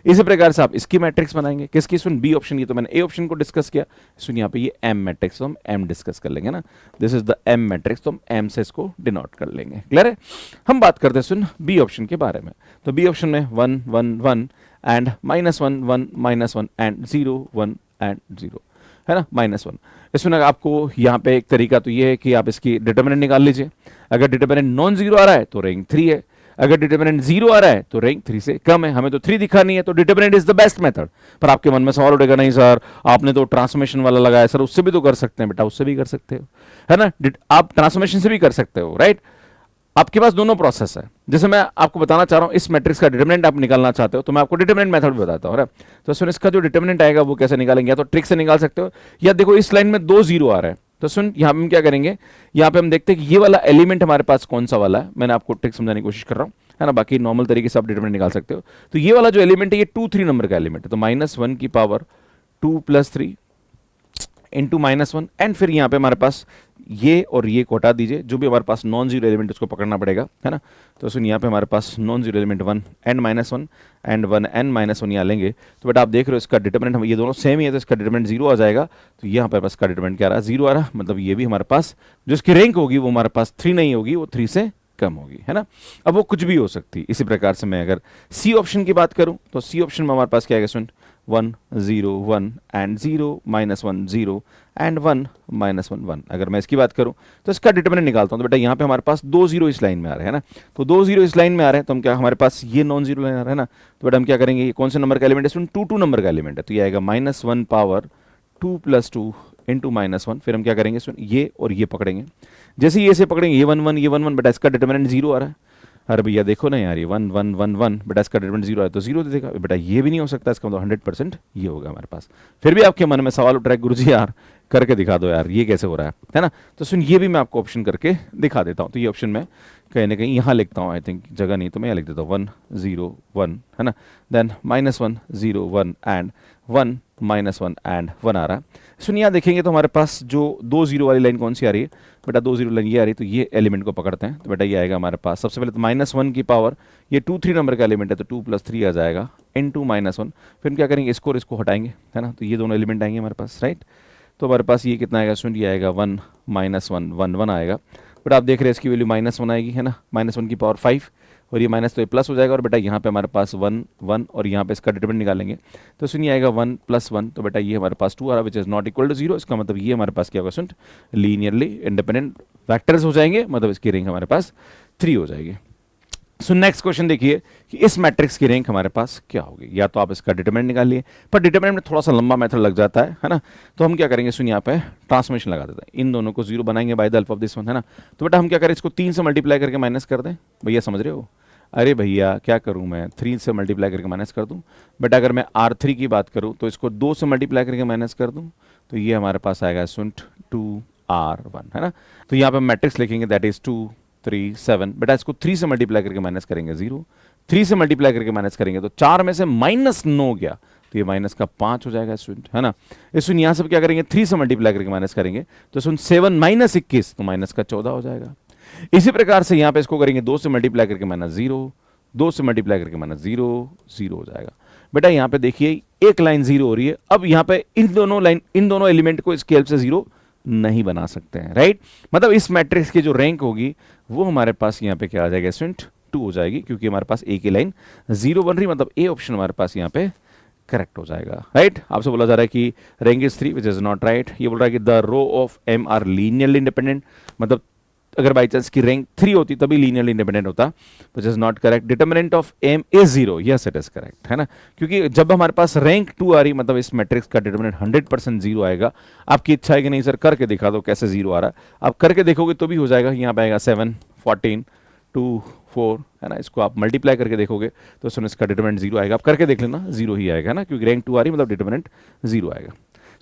इसी प्रकार से आप इसकी मैट्रिक्स बनाएंगे, किसकी, सुन बी ऑप्शन। ये तो मैंने ए ऑप्शन को डिस्कस किया, सुन यहाँ पे ये एम मैट्रिक्स तो हम एम डिस्कस कर लेंगे ना, this is the M matrix तो हम एम से इसको डिनोट कर लेंगे। क्लियर है? हम बात करते हैं सुन बी ऑप्शन के बारे में। तो बी ऑप्शन में 1 1 1 एंड -1 1 -1 एंड 0 1 एंड 0 है ना, -1। इसमें आपको यहाँ पे एक तरीका तो ये है कि आप इसकी डिटर्मिनेंट निकाल लीजिए। अगर डिटर्मिनेंट नॉन जीरो आ रहा है तो रैंक 3 है, अगर डिटर्मिनेंट 0 आ रहा है तो रैंक 3 से कम है। हमें तो 3 दिखानी है, तो determinant is the best method. पर आपके मन में सवाल उठेगा, नहीं सर आपने तो ट्रांसफॉर्मेशन वाला लगाया, सर उससे भी तो कर सकते हैं। बेटा उससे भी कर सकते हो, है ना, आप ट्रांसफॉर्मेशन से भी कर सकते हो, राइट। आपके पास दोनों प्रोसेस है। जैसे मैं आपको बताना चाह रहा हूं, इस मैट्रिक्स का डिटर्मिनेंट आप निकालना चाहते हो तो मैं आपको डिटर्मिनेंट मेथड भी बताता हूं। तो सुन, इसका जो डिटर्मिनेंट आएगा वो कैसे निकालेंगे, या तो ट्रिक से निकाल सकते हो, या देखो इस लाइन में 2 0 आ रहा है, तो सुन यहां हम क्या करेंगे, यहां पे हम देखते हैं कि ये वाला एलिमेंट हमारे पास कौन सा वाला है। मैंने आपको ट्रिक समझाने की कोशिश कर रहा हूं, है ना, बाकी नॉर्मल तरीके से आप डिटर्मिनेंट निकाल सकते हो। तो ये वाला जो एलिमेंट है ये 2 3 नंबर का एलिमेंट है, तो -1 की पावर 2 + 3 इंटू -1, एंड फिर यहाँ पे हमारे पास ये और ये को हटा दीजिए, जो भी हमारे पास नॉन जीरो एलिमेंट उसको पकड़ना पड़ेगा, है ना। तो सुन यहाँ पे हमारे पास non zero element 1 and -1 and 1 and -1 यहाँ लेंगे, तो बेटा आप देख रहे हो इसका डिटर्मिनेंट हम ये दोनों सेम ही है, तो इसका डिटर्मिनेंट 0 आ जाएगा। तो यहाँ पे पास का डिटर्मिनेंट क्या आ रहा है, 0 आ रहा है, मतलब ये भी हमारे पास जो इसकी रैंक होगी वो हमारे पास 3 नहीं होगी, वो 3 से कम होगी, है ना। अब वो कुछ भी हो सकती है। इसी प्रकार से मैं अगर सी ऑप्शन की बात करूं तो सी ऑप्शन में हमारे पास क्या है, सुन 1 0 1 एंड 0 -1 0 एंड 1 -1 1। अगर मैं इसकी बात करूं तो इसका डिटर्मिनेंट निकालता हूं, तो बेटा यहाँ पे हमारे पास 2 0 इस लाइन में आ रहे हैं ना, तो 2 0 इस लाइन में आ रहे हैं, तो हम क्या, हमारे पास ये नॉन जीरो लाइन आ रहा है ना, तो बेटा हम क्या करेंगे, ये कौन से नंबर का एलिमेंट है, 2 नंबर का एलिमेंट है, तो ये आएगा -1 पावर 2 + 2 इंटू -1। फिर हम क्या करेंगे, सुन ये और ये पकड़ेंगे, जैसे ये से पकड़ेंगे ये 1 1 ये 1 1, बेटा इसका डिटर्मिनेंट 0 आ रहा है। अरे भैया देखो ना यार, ये 1 1 1 1, बेटा इसका डिटर्मिनेंट 0 है तो 0 दे देगा, बेटा ये भी नहीं हो सकता, इसका मतलब 100% ये होगा हमारे पास। फिर भी आपके मन में सवाल उठ रहा है, गुरुजी यार करके दिखा दो यार, ये कैसे हो रहा है ना। तो सुन ये भी मैं आपको ऑप्शन करके दिखा देता हूँ। तो ये ऑप्शन में कहीं ना कहीं यहाँ लिखता हूँ, आई थिंक जगह नहीं तो मैं यहाँ लिख देता हूँ 1 0 1, है ना, देन -1 0 1 एंड 1 -1 एंड 1 आ रहा है। सुन यहाँ देखेंगे तो हमारे पास जो 2 0 वाली लाइन कौन सी आ रही है, बेटा 2 0 लाइन ये आ रही है, तो ये एलिमेंट को पकड़ते हैं, तो बेटा ये आएगा हमारे पास सबसे पहले तो -1 की पावर, ये 2 3 नंबर का एलिमेंट है, तो 2 + 3 आ जाएगा इंटू -1। फिर हम क्या करेंगे, इसको और इसको हटाएंगे, है ना, तो ये दोनों एलिमेंट आएंगे हमारे पास, राइट। तो हमारे पास ये कितना आएगा, सुन ये आएगा 1 -1 1 1 आएगा। बट आप देख रहे हैं इसकी वैल्यू -1 आएगी, है ना, -1 की पावर 5, और ये माइनस तो ये प्लस हो जाएगा, और बेटा यहाँ पे हमारे पास 1 1, और यहाँ पे इसका डिटरमिनेंट निकालेंगे तो सुनिए आएगा 1 + 1, तो बेटा ये हमारे पास 2 आ रहा है, which is not equal to 0। इसका मतलब ये हमारे पास क्या होगा, सुन लीनियरली इंडिपेंडेंट फैक्टर्स हो जाएंगे, मतलब इसकी रैंक हमारे पास 3 हो जाएगी। सो नेक्स्ट क्वेश्चन देखिए कि इस मैट्रिक्स की रैंक हमारे पास क्या होगी। या तो आप इसका डिटरमिनेंट निकाल लिए, पर डिटरमिनेंट में थोड़ा सा लंबा मेथड लग जाता है ना, तो हम क्या करेंगे, सुन यहाँ पे ट्रांसफॉर्मेशन लगा देते हैं, इन दोनों को 0 बनाएंगे by the help of this one, है ना। तो बेटा हम क्या करें, इसको 3 से मल्टीप्लाई करके माइनस कर दें, भैया समझ रहे हो। अरे भैया क्या करूं मैं, 3 से मल्टीप्लाई करके माइनस कर दूं। बेटा अगर मैं R3 की बात करूं तो इसको 2 से मल्टीप्लाई करके माइनस कर दूं, तो ये हमारे पास आएगा सुन 2R1, है ना। तो यहाँ पे मैट्रिक्स लिखेंगे दैट इज 2 3 7। बेटा इसको 3 से मल्टीप्लाई करके माइनस करेंगे 0, 3 से मल्टीप्लाई करके माइनस करेंगे तो 4 में से -9 गया, तो ये माइनस का 5 हो जाएगा स्टूडेंट, है ना। इस यहाँ से क्या करेंगे, 3 से मल्टीप्लाई करके माइनस करेंगे तो सुन 7 - 21, तो माइनस का 14 हो जाएगा। इसी प्रकार से यहाँ पे इसको करेंगे 2 से मल्टीप्लाई करके -0, 2 से मल्टीप्लाई करके -0 0 हो जाएगा। बेटा यहाँ पे देखिए एक लाइन 0 हो रही है, अब यहाँ पे इन दोनों एलिमेंट को इसकी हेल्प से 0 नहीं बना सकते हैं, राइट। मतलब इस मैट्रिक्स की जो रैंक होगी वो हमारे पास यहाँ पे क्या आ जाएगा स्टूडेंट 2 हो जाएगी, क्योंकि हमारे पास एक ही लाइन 0 बन रही, मतलब ए ऑप्शन हमारे पास यहाँ पे करेक्ट हो जाएगा, राइट। आपसे बोला जा रहा है कि rank is 3 which is not right. ये बोल रहा है कि the row of M are linearly independent, मतलब अगर बाई चांस की रैंक 3 होती तभी लीनियरली इंडिपेंडेंट होता, which is not correct. Determinant of M is 0, yes it is correct, है ना, क्योंकि जब हमारे पास रैंक 2 आ रही मतलब इस मैट्रिक्स का डिटरमिनेंट 100% 0 आएगा। आपकी इच्छा है कि नहीं सर करके दिखा दो कैसे 0 आ रहा है, आप करके देखोगे तो भी हो जाएगा। यहाँ पे आएगा 7 14 2 4, है ना, इसको आप मल्टीप्लाई करके देखोगे तो सुन इसका डिटरमिनेंट 0 आएगा। आप करके देख लेना 0 ही आएगा ना, क्योंकि रैंक 2 आ रही मतलब डिटरमिनेंट 0 आएगा।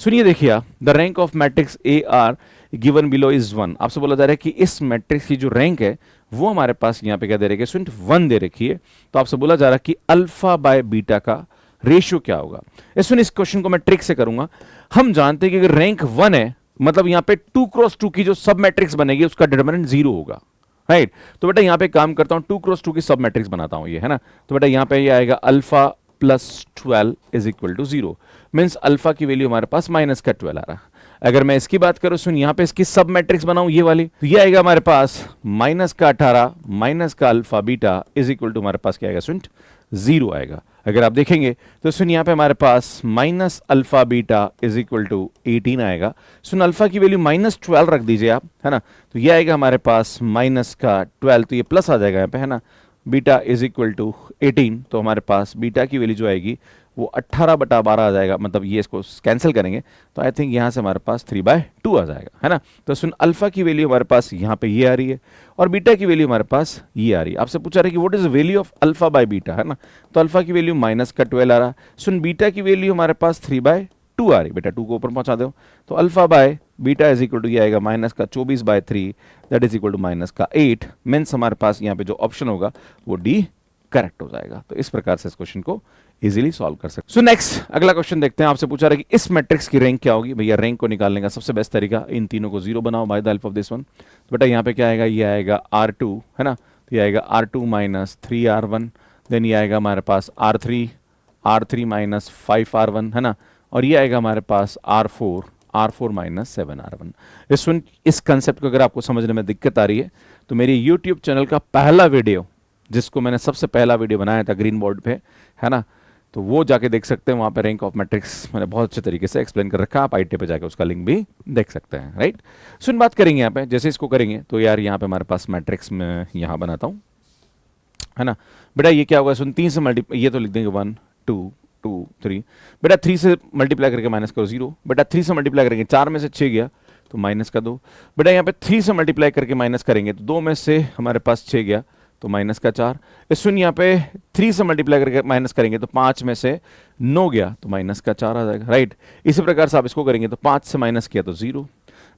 सुनिए देखिए, the rank of matrix A R given below is 1। आपसे बोला जा रहा है कि इस मैट्रिक्स की जो रैंक है वो हमारे पास यहाँ पे क्या दे रखी है, स्टूडेंट 1 दे रखी है। तो आपसे बोला जा रहा है कि अल्फा बाय बीटा का रेशियो क्या होगा। इस क्वेश्चन को मैं ट्रिक से करूंगा। हम जानते हैं कि अगर रैंक 1 है मतलब यहाँ पे 2 क्रॉस 2 की जो सब मैट्रिक्स बनेगी उसका डिटरमिनेंट 0 होगा, राइट। तो बेटा यहाँ पे काम करता हूं 2 क्रॉस 2 की सब मैट्रिक्स बनाता हूं ये, है ना। तो बेटा यहाँ पे ये आएगा alpha plus 12 is equal to 0, means alpha की वैल्यू हमारे पास माइनस का 12 आ रहा है। अगर मैं इसकी बात करूं, सुन यहाँ पे इसकी सब मैट्रिक्स बनाऊं ये वाली, तो ये आएगा हमारे पास माइनस का 18 माइनस का alpha beta is equal to हमारे पास क्या आएगा स्टूडेंट 0 आएगा। अगर आप देखेंगे तो सुन यहाँ पे हमारे पास minus alpha beta is equal to 18 आएगा। सुन अल्फा की वैल्यू -12 रख दीजिए आप, है ना, तो ये आएगा हमारे पास माइनस का 12, तो ये प्लस आ जाएगा यहाँ पे, है ना, बीटा इज इक्वल टू 18, तो हमारे पास बीटा की वैल्यू जो आएगी वो 18/12 आ जाएगा, मतलब ये इसको कैंसिल करेंगे तो आई थिंक यहाँ से हमारे पास 3/2 आ जाएगा, है ना। तो सुन अल्फा की वैल्यू हमारे पास यहाँ पे ये आ रही है और बीटा की वैल्यू हमारे पास ये आ रही है। आपसे पूछा रहा है कि what is value of alpha by beta, है ना, तो अल्फा की वैल्यू माइनस का 12 आ रहा है। सुन बीटा की वैल्यू हमारे पास 3/2 आ रही है, बेटा 2 को ऊपर पहुंचा दो, तो alpha by beta is equal to ये आएगा माइनस का 24/3 that is equal to minus का 8। मीन्स हमारे पास यहाँ पे जो ऑप्शन होगा वो डी करेक्ट हो जाएगा। तो इस प्रकार से इस क्वेश्चन को इजीली सॉल्व कर सकते। सो नेक्स्ट अगला क्वेश्चन देखते हैं। आपसे पूछा रहा है कि इस मैट्रिक्स की रैंक क्या होगी। भैया रैंक को निकालने का सबसे बेस्ट तरीका, इन तीनों को जीरो बनाओ by the help of this one. तो बेटा यहाँ पे क्या आएगा, ये आएगा R2, है ना, तो ये आएगा R2 माइनस 3R1, देन ये आएगा हमारे पास R3 माइनस 5R1, है ना, और ये आएगा हमारे पास R4 माइनस 7R1। इस कंसेप्ट को अगर आपको समझने में दिक्कत आ रही है तो मेरी यूट्यूब चैनल का पहला वीडियो, जिसको मैंने सबसे पहला वीडियो बनाया था ग्रीन बोर्ड पे, है ना, तो वो जाके देख सकते हैं। वहाँ पे रैंक ऑफ मैट्रिक्स मैंने बहुत अच्छे तरीके से एक्सप्लेन कर रखा है, आप आईटी पे जाके उसका लिंक भी देख सकते हैं, राइट। सुन बात करेंगे यहाँ पे, जैसे इसको करेंगे तो यार यहाँ पे हमारे पास मैट्रिक्स में यहाँ बनाता हूँ, है ना, बेटा ये क्या होगा, सुन 3 से मल्टीप्लाई, ये तो लिख देंगे 1 2 2 3, बेटा 3 से मल्टीप्लाई करके माइनस करो 0, बेटा 3 से मल्टीप्लाई करेंगे 4 में से 6 गया तो माइनस का 2, बेटा यहाँ पे 3 से मल्टीप्लाई करके माइनस करेंगे तो 2 में से हमारे पास 6 गया तो माइनस का 4। सुन यहाँ पे 3 से मल्टीप्लाई करके माइनस करेंगे तो 5 में से 9 गया तो माइनस का 4 आ जाएगा, राइट। इसी प्रकार से आप इसको करेंगे तो 5 से माइनस किया तो 0,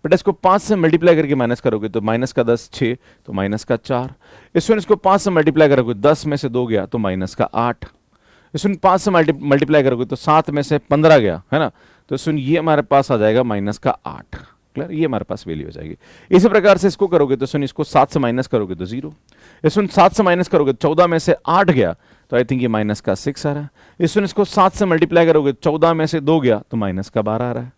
बेटा इसको 5 से मल्टीप्लाई करके माइनस करोगे तो माइनस का 10 6 तो माइनस का 4। इसको 5 से मल्टीप्लाई करोगे 10 में से 2 गया तो माइनस का 8। सुन 5 से मल्टीप्लाई करोगे तो 7 में से 15 गया, है ना, तो सुन ये हमारे पास आ जाएगा माइनस का 8। क्लियर, ये हमारे पास वैल्यू हो जाएगी। इसी प्रकार से इसको करोगे तो सुन इसको 7 से माइनस करोगे तो 0, सुन 7 से माइनस करोगे 14 में से 8 गया तो आई थिंक ये माइनस का 6 आ रहा है। सुन इसको 7 से मल्टीप्लाई करोगे 14 में से 2 गया तो माइनस का 12 आ रहा है।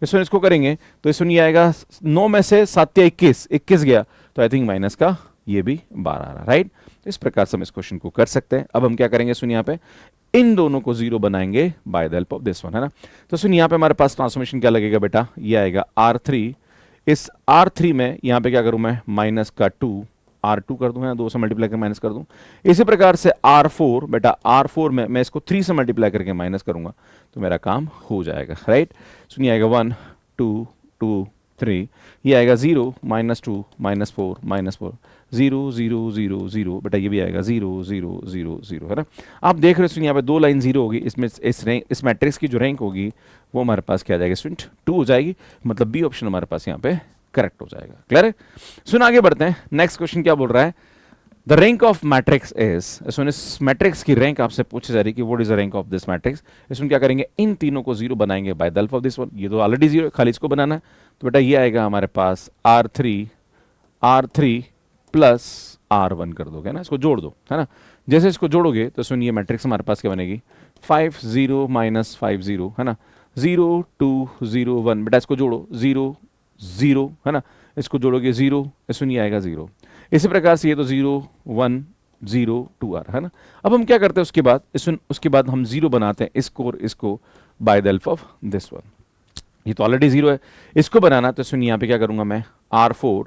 इसको करेंगे तो सुन ये आएगा 9 में से 7 या 21 गया तो आई थिंक माइनस का ये भी 12 आ रहा है, राइट। इस प्रकार से हम इस क्वेश्चन को कर सकते हैं। अब हम क्या करेंगे, सुन यहाँ पे इन दोनों को जीरो बनाएंगे by the help of this one, है ना। तो सुन यहाँ पे हमारे पास ट्रांसफॉर्मेशन क्या लगेगा बेटा, ये आएगा R3, इस R3 में यहाँ पे क्या करूं मैं, माइनस का 2 R2 कर दूं, है ना, 2 से मल्टीप्लाई करके माइनस कर दूं। इसी प्रकार से R4, बेटा R4 में मैं इसको 3 से मल्टीप्लाई करके माइनस करूंगा तो मेरा काम हो जाएगा, राइट। सुनिए आएगा 1 2 2 3, ये आएगा 0 -2 -4 -4 0 0 0 0, बेटा ये भी आएगा 0 0 0 0, है ना। आप देख रहे हो यहाँ पे 2 लाइन 0 होगी, इसमें इस मैट्रिक्स की जो रैंक होगी वो हमारे पास क्या आ जाएगा स्टूडेंट, 2 हो जाएगी, मतलब बी ऑप्शन हमारे पास यहाँ पे करेक्ट हो जाएगा। क्लियर है। सुन आगे बढ़ते हैं, नेक्स्ट क्वेश्चन क्या बोल रहा है, the rank of matrix is, इस मैट्रिक्स की रैंक आपसे पूछी जा रही है कि what is the rank of this matrix. इसमें क्या करेंगे, इन तीनों को जीरो बनाएंगे by the help of this one. ये तो ऑलरेडी जीरो है, खाली इसको बनाना है। तो बेटा ये आएगा हमारे पास R3 प्लस R1 कर दोगे ना, इसको जोड़ दो, है ना। जैसे इसको जोड़ोगे तो सुनिए मैट्रिक्स हमारे पास क्या बनेगी, 5 0 -5 0, है ना, 0 2 0 1, बेटा इसको जोड़ो 0 0, है ना, इसको जोड़ोगे 0, सुनिए आएगा 0। इसी प्रकार से ये तो 0 1 0 2 आ रहा है ना। अब हम क्या करते हैं उसके बाद हम 0 बनाते हैं इसको और इसको by the help of this one. ये तो ऑलरेडी 0 है, इसको बनाना तो सुनिए यहाँ पे क्या करूंगा मैं, R4,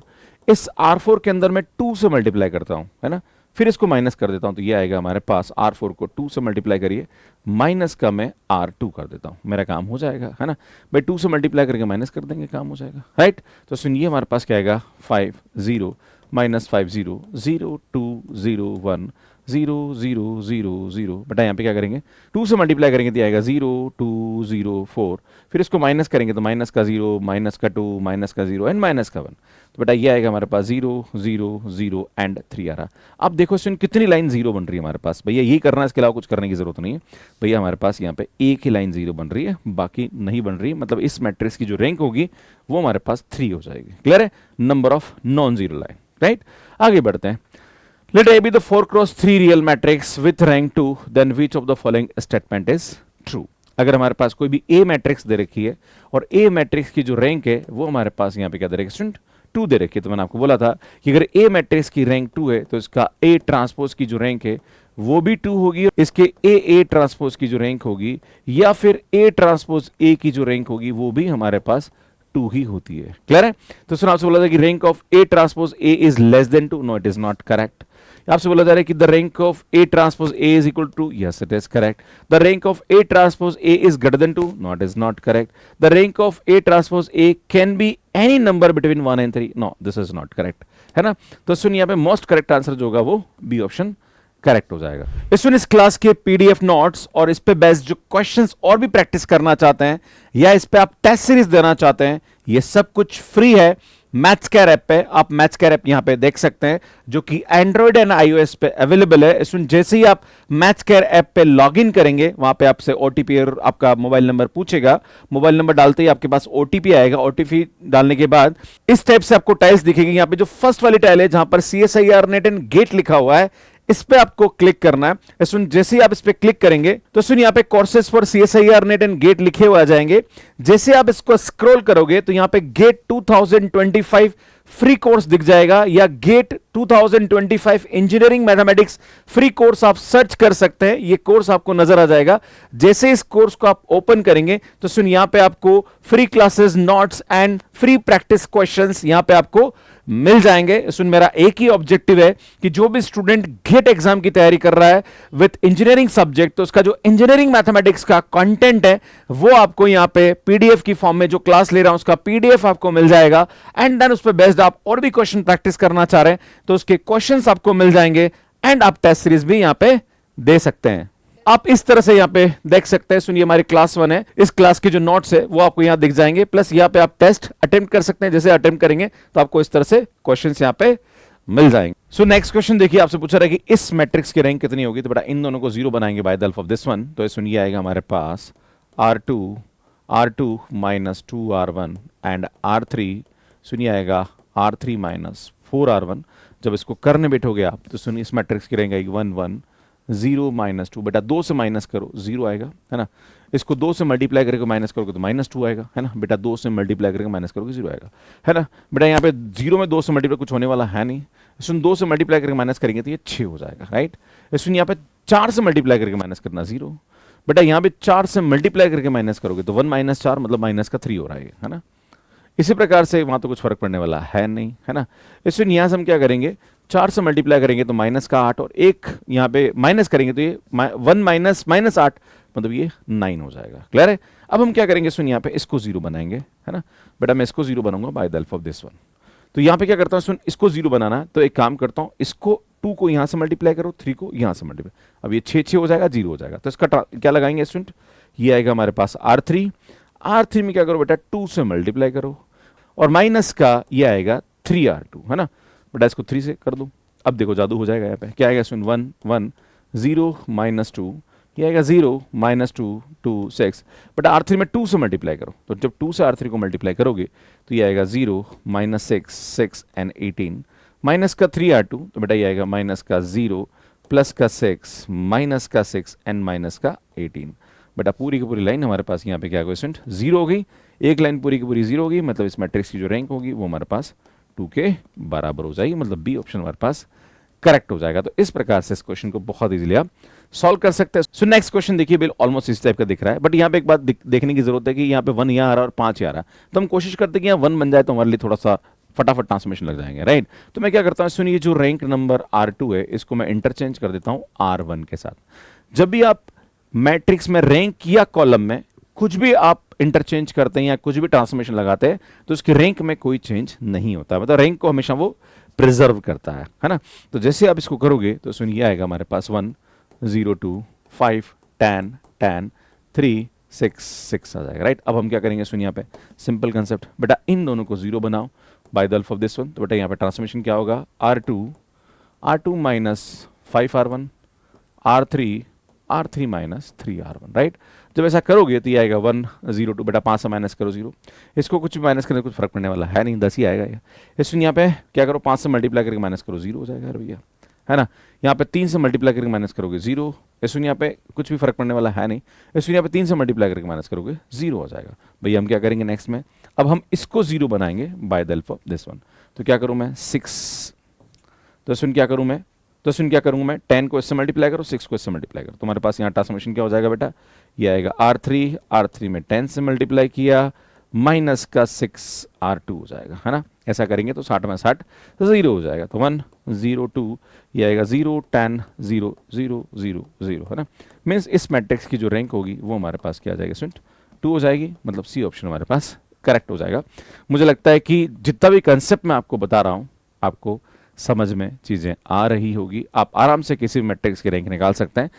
इस R4 के अंदर मैं 2 से मल्टीप्लाई करता हूं, है ना, फिर इसको माइनस कर देता हूं। तो ये आएगा हमारे पास R4 को 2 से मल्टीप्लाई करिए, माइनस का मैं R2 कर देता हूं, मेरा काम हो जाएगा, है ना। भाई 2 से मल्टीप्लाई करके माइनस कर देंगे, काम हो जाएगा, राइट। तो सुनिए हमारे पास क्या आएगा, 5 0 -5 0 0 2 0 1 0 0 0 0, बेटा यहाँ पे क्या करेंगे, 2 से मल्टीप्लाई करेंगे तो आएगा 0 2 0 4, फिर इसको माइनस करेंगे तो माइनस का 0 -2 -0 एंड -1। तो बेटा ये आएगा हमारे पास 0 0 0 एंड 3 आ रहा। अब देखो इसमें कितनी लाइन 0 बन रही है हमारे पास, भैया यही करना है, इसके अलावा कुछ करने की जरूरत नहीं है। भैया हमारे पास यहाँ पे एक ही लाइन 0 बन रही है, बाकी नहीं बन रही है, मतलब इस मैट्रिक्स की जो रैंक होगी वो हमारे पास 3 हो जाएगी। क्लियर है, number of non zero line, right. आगे बढ़ते हैं। Let A be the 4x3 real matrix with rank 2, then which of the following statement is true? अगर हमारे पास कोई भी A मैट्रिक्स दे रखी है और A मैट्रिक्स की जो रैंक है वो हमारे पास यहाँ पे क्या दे रखी है स्टूडेंट, 2 दे रखी है। तो मैंने आपको बोला था कि अगर A मैट्रिक्स की रैंक 2 है तो इसका A ट्रांसपोज की जो रैंक है वो भी 2 होगी, इसके ए ट्रांसपोज की जो रैंक होगी या फिर ए ट्रांसपोज ए की जो रैंक होगी वो भी हमारे पास 2 ही होती है। क्लियर है? तो सुना आपसे बोला था कि rank of A transpose A is less than 2, no it is not correct. आपसे बोला जा रहा है कि the rank of A transpose A is equal to, yes it is correct. The rank of A transpose A is greater than 2, not is not correct. The rank of A transpose A can be any number between 1 and 3, no this is not correct, है ना। तो सुन यहाँ पे most correct answer जो होगा वो B option correct हो जाएगा। इस क्लास के पीडीएफ नोट्स और इस पे बेस्ड जो क्वेश्चंस और भी प्रैक्टिस करना चाहते हैं या इस पे आप टेस्ट सीरीज देना चाहते हैं, ये सब कुछ फ्री है मैथ्स केयर ऐप पे। आप मैथ्स केयर ऐप यहां पे देख सकते हैं जो कि एंड्रॉइड एंड आईओएस पे अवेलेबल है। इसमें जैसे ही आप मैथ्स केयर ऐप पे लॉगिन करेंगे, वहां पे आपसे ओटीपी और आपका मोबाइल नंबर पूछेगा। मोबाइल नंबर डालते ही आपके पास ओटीपी आएगा। ओटीपी डालने के बाद इस टाइप से आपको टाइल्स दिखेगी। यहां पे जो फर्स्ट वाली टाइल है जहां पर CSIR नेट एंड गेट लिखा हुआ है, इस पे आपको क्लिक करना है। सुन जैसे ही आप इस पे क्लिक करेंगे तो सुन यहाँ पे courses for CSIR NET and GATE लिखे हुए आ जाएंगे। जैसे आप इसको स्क्रॉल करोगे तो यहाँ पे गेट 2025 फ्री कोर्स दिख जाएगा या GATE 2025 engineering mathematics free course आप सर्च कर सकते हैं। ये कोर्स आपको नजर आ जाएगा। जैसे इस कोर्स को आप ओपन करेंगे तो सुन यहाँ पे आपको free classes, notes and free practice questions यहाँ पे आपको मिल जाएंगे। सुन मेरा एक ही ऑब्जेक्टिव है कि जो भी स्टूडेंट गेट एग्जाम की तैयारी कर रहा है विद इंजीनियरिंग सब्जेक्ट, तो उसका जो इंजीनियरिंग मैथमेटिक्स का कंटेंट है वो आपको यहाँ पे पीडीएफ की फॉर्म में जो क्लास ले रहा हूं उसका पीडीएफ आपको मिल जाएगा। एंड देन उस पर बेस्ड आप और भी क्वेश्चन प्रैक्टिस करना चाह रहे हैं तो उसके क्वेश्चंस आपको मिल जाएंगे एंड आप टेस्ट सीरीज भी यहाँ पे दे सकते हैं। आप इस तरह से यहाँ पे देख सकते हैं। सुनिए हमारी क्लास 1 है, इस क्लास के जो नोट्स है वो आपको यहाँ दिख जाएंगे, प्लस यहाँ पे आप टेस्ट अटेम्प्ट कर सकते हैं। जैसे अटेम्प्ट करेंगे तो आपको इस तरह से क्वेश्चंस यहाँ पे मिल जाएंगे। सो नेक्स्ट क्वेश्चन देखिए, आपसे पूछा रहा है कि इस मैट्रिक्स की रैंक कितनी होगी। तो बेटा इन दोनों को 0 बनाएंगे by the help of this one. तो सुनिए आएगा हमारे पास R2 minus 2R1 and R3, सुनिए आएगा R3 माइनस 4R1। जब इसको करने बैठोगे आप तो सुनिए इस मैट्रिक्स की रैंक आएगी 1 1 0 माइनस 2। बेटा 2 से माइनस करो 0 आएगा, है ना। इसको 2 से मल्टीप्लाई करके माइनस करोगे तो -2 आएगा, है ना। बेटा 2 से मल्टीप्लाई करके माइनस करोगे 0 आएगा, है ना। बेटा यहाँ पे 0 में 2 से मल्टीप्लाई कुछ होने वाला है नहीं। इसमें 2 से मल्टीप्लाई करके माइनस करेंगे तो ये 6 हो जाएगा, राइट। इसमें यहाँ पे 4 से मल्टीप्लाई करके माइनस करना 0। बेटा यहाँ पे 4 से मल्टीप्लाई करके माइनस करोगे तो 1 माइनस 4 मतलब माइनस का 3 हो रहा है ना। इसी प्रकार से वहां तो कुछ फर्क पड़ने वाला है नहीं, है ना। इसमें यहाँ से हम क्या करेंगे, 4 से मल्टीप्लाई करेंगे तो माइनस का 8 और एक यहाँ पे माइनस करेंगे तो ये 1 माइनस -8 मतलब ये 9 हो जाएगा। क्लियर है? अब हम क्या करेंगे, सुन यहाँ पे इसको 0 बनाएंगे, है ना। बेटा मैं इसको 0 बनाऊंगा by the help of this one. तो यहाँ पे क्या करता हूँ, सुन इसको 0 बनाना है तो एक काम करता हूँ, इसको 2 को यहाँ से मल्टीप्लाई करो, 3 को यहाँ से मल्टीप्लाई, अब ये 6 हो जाएगा, 0 हो जाएगा। तो इसका क्या लगाएंगे स्टूडेंट, ये आएगा हमारे पास R3 में क्या करो बेटा 2 से मल्टीप्लाई करो और माइनस का ये आएगा 3R2, है ना। बेटा इसको 3 से कर दो, अब देखो जादू हो जाएगा। यहाँ पे क्या आएगा सुन 1 1 0 माइनस 2, ये आएगा 0 माइनस 2 2 6। बट R3 में 2 से मल्टीप्लाई करो, तो जब 2 से R3 को मल्टीप्लाई करोगे तो ये आएगा 0 माइनस 6 एंड 18 माइनस का 3R2, तो बेटा ये आएगा माइनस का 0 प्लस का 6 माइनस का 6 एंड माइनस का 18। बेटा पूरी की पूरी लाइन हमारे पास यहाँ पे क्या क्वेश्चन 0 हो गई, एक लाइन पूरी की पूरी 0 होगी, मतलब इस मैट्रिक्स की जो रैंक होगी वो हमारे पास 2 के बराबर हो जाएगी, मतलब बी ऑप्शन हमारे पास करेक्ट हो जाएगा। तो इस प्रकार से इस क्वेश्चन को बहुत इजीली आप सॉल्व कर सकते हैं। सो नेक्स्ट क्वेश्चन देखिए, बिल ऑलमोस्ट इस टाइप का दिख रहा है, बट यहाँ पे एक बात देखने की जरूरत है कि यहाँ पे 1 यहाँ आ रहा है और 5 यहाँ आ रहा है, तो हम कोशिश करते हैं कि यहाँ 1 बन जाए तो हमारे लिए थोड़ा सा फटाफट ट्रांसफॉर्मेशन लग जाएंगे, राइट। तो मैं क्या करता हूँ, सुनिए जो रैंक नंबर R2 है इसको मैं इंटरचेंज कर देता हूँ R1 के साथ। जब भी आप मैट्रिक्स में रैंक या कॉलम में कुछ भी आप इंटरचेंज करते हैं या कुछ भी ट्रांसफॉर्मेशन लगाते हैं तो उसकी रैंक में कोई चेंज नहीं होता, मतलब रैंक को हमेशा वो प्रिजर्व करता है ना। तो जैसे आप इसको करोगे तो सुनिए आएगा हमारे पास 1 0 2 5 10 10 3 6 6 आ जाएगा, राइट। अब हम क्या करेंगे, सुनिए यहाँ पे सिंपल कंसेप्ट, बेटा इन दोनों को 0 बनाओ by the help of this one. तो बेटा यहाँ पे ट्रांसफॉर्मेशन क्या होगा, R2 minus 5R1 R3 minus 3R1, right. जब ऐसा करोगे तो ये आएगा 1 0 2, बेटा 5 से माइनस करो 0, इसको कुछ भी माइनस करने कुछ फर्क पड़ने वाला है नहीं, 10 ही आएगा ये। इसमें यहाँ पे क्या करो, 5 से मल्टीप्लाई करके माइनस करो 0 हो जाएगा भैया, है ना। यहाँ पे 3 से मल्टीप्लाई करके माइनस करोगे 0, इसमें यहाँ पे कुछ भी फर्क पड़ने वाला है नहीं, इसमें यहाँ पे 3 से मल्टीप्लाई करके माइनस करोगे 0 हो जाएगा। भैया हम क्या करेंगे नेक्स्ट में, अब हम इसको 0 बनाएंगे by the help of this one. तो क्या करूँ मैं 6, तो इसमें क्या करूँ मैं तो सुन क्या करूंगा मैं, 10 को इससे मल्टीप्लाई करो, 6 को इससे मल्टीप्लाई करो, तुम्हारे पास यहाँ ट्रांसफॉर्मेशन क्या हो जाएगा बेटा, ये आएगा R3 में 10 से मल्टीप्लाई किया माइनस का 6 R2 हो जाएगा, है ना। ऐसा करेंगे तो 60 में 60 तो 0 हो जाएगा, तो 1 0 2 ये आएगा 0 10 0 0 0 0, है ना। मीन्स इस मैट्रिक्स की जो रैंक होगी वो हमारे पास क्या आ जाएगी स्टूडेंट, 2 हो जाएगी, मतलब सी ऑप्शन हमारे पास करेक्ट हो जाएगा। मुझे लगता है कि जितना भी कंसेप्ट मैं आपको बता रहा हूँ आपको समझ में चीज़ें आ रही होगी, आप आराम से किसी भी मैट्रिक्स की रैंक निकाल सकते हैं।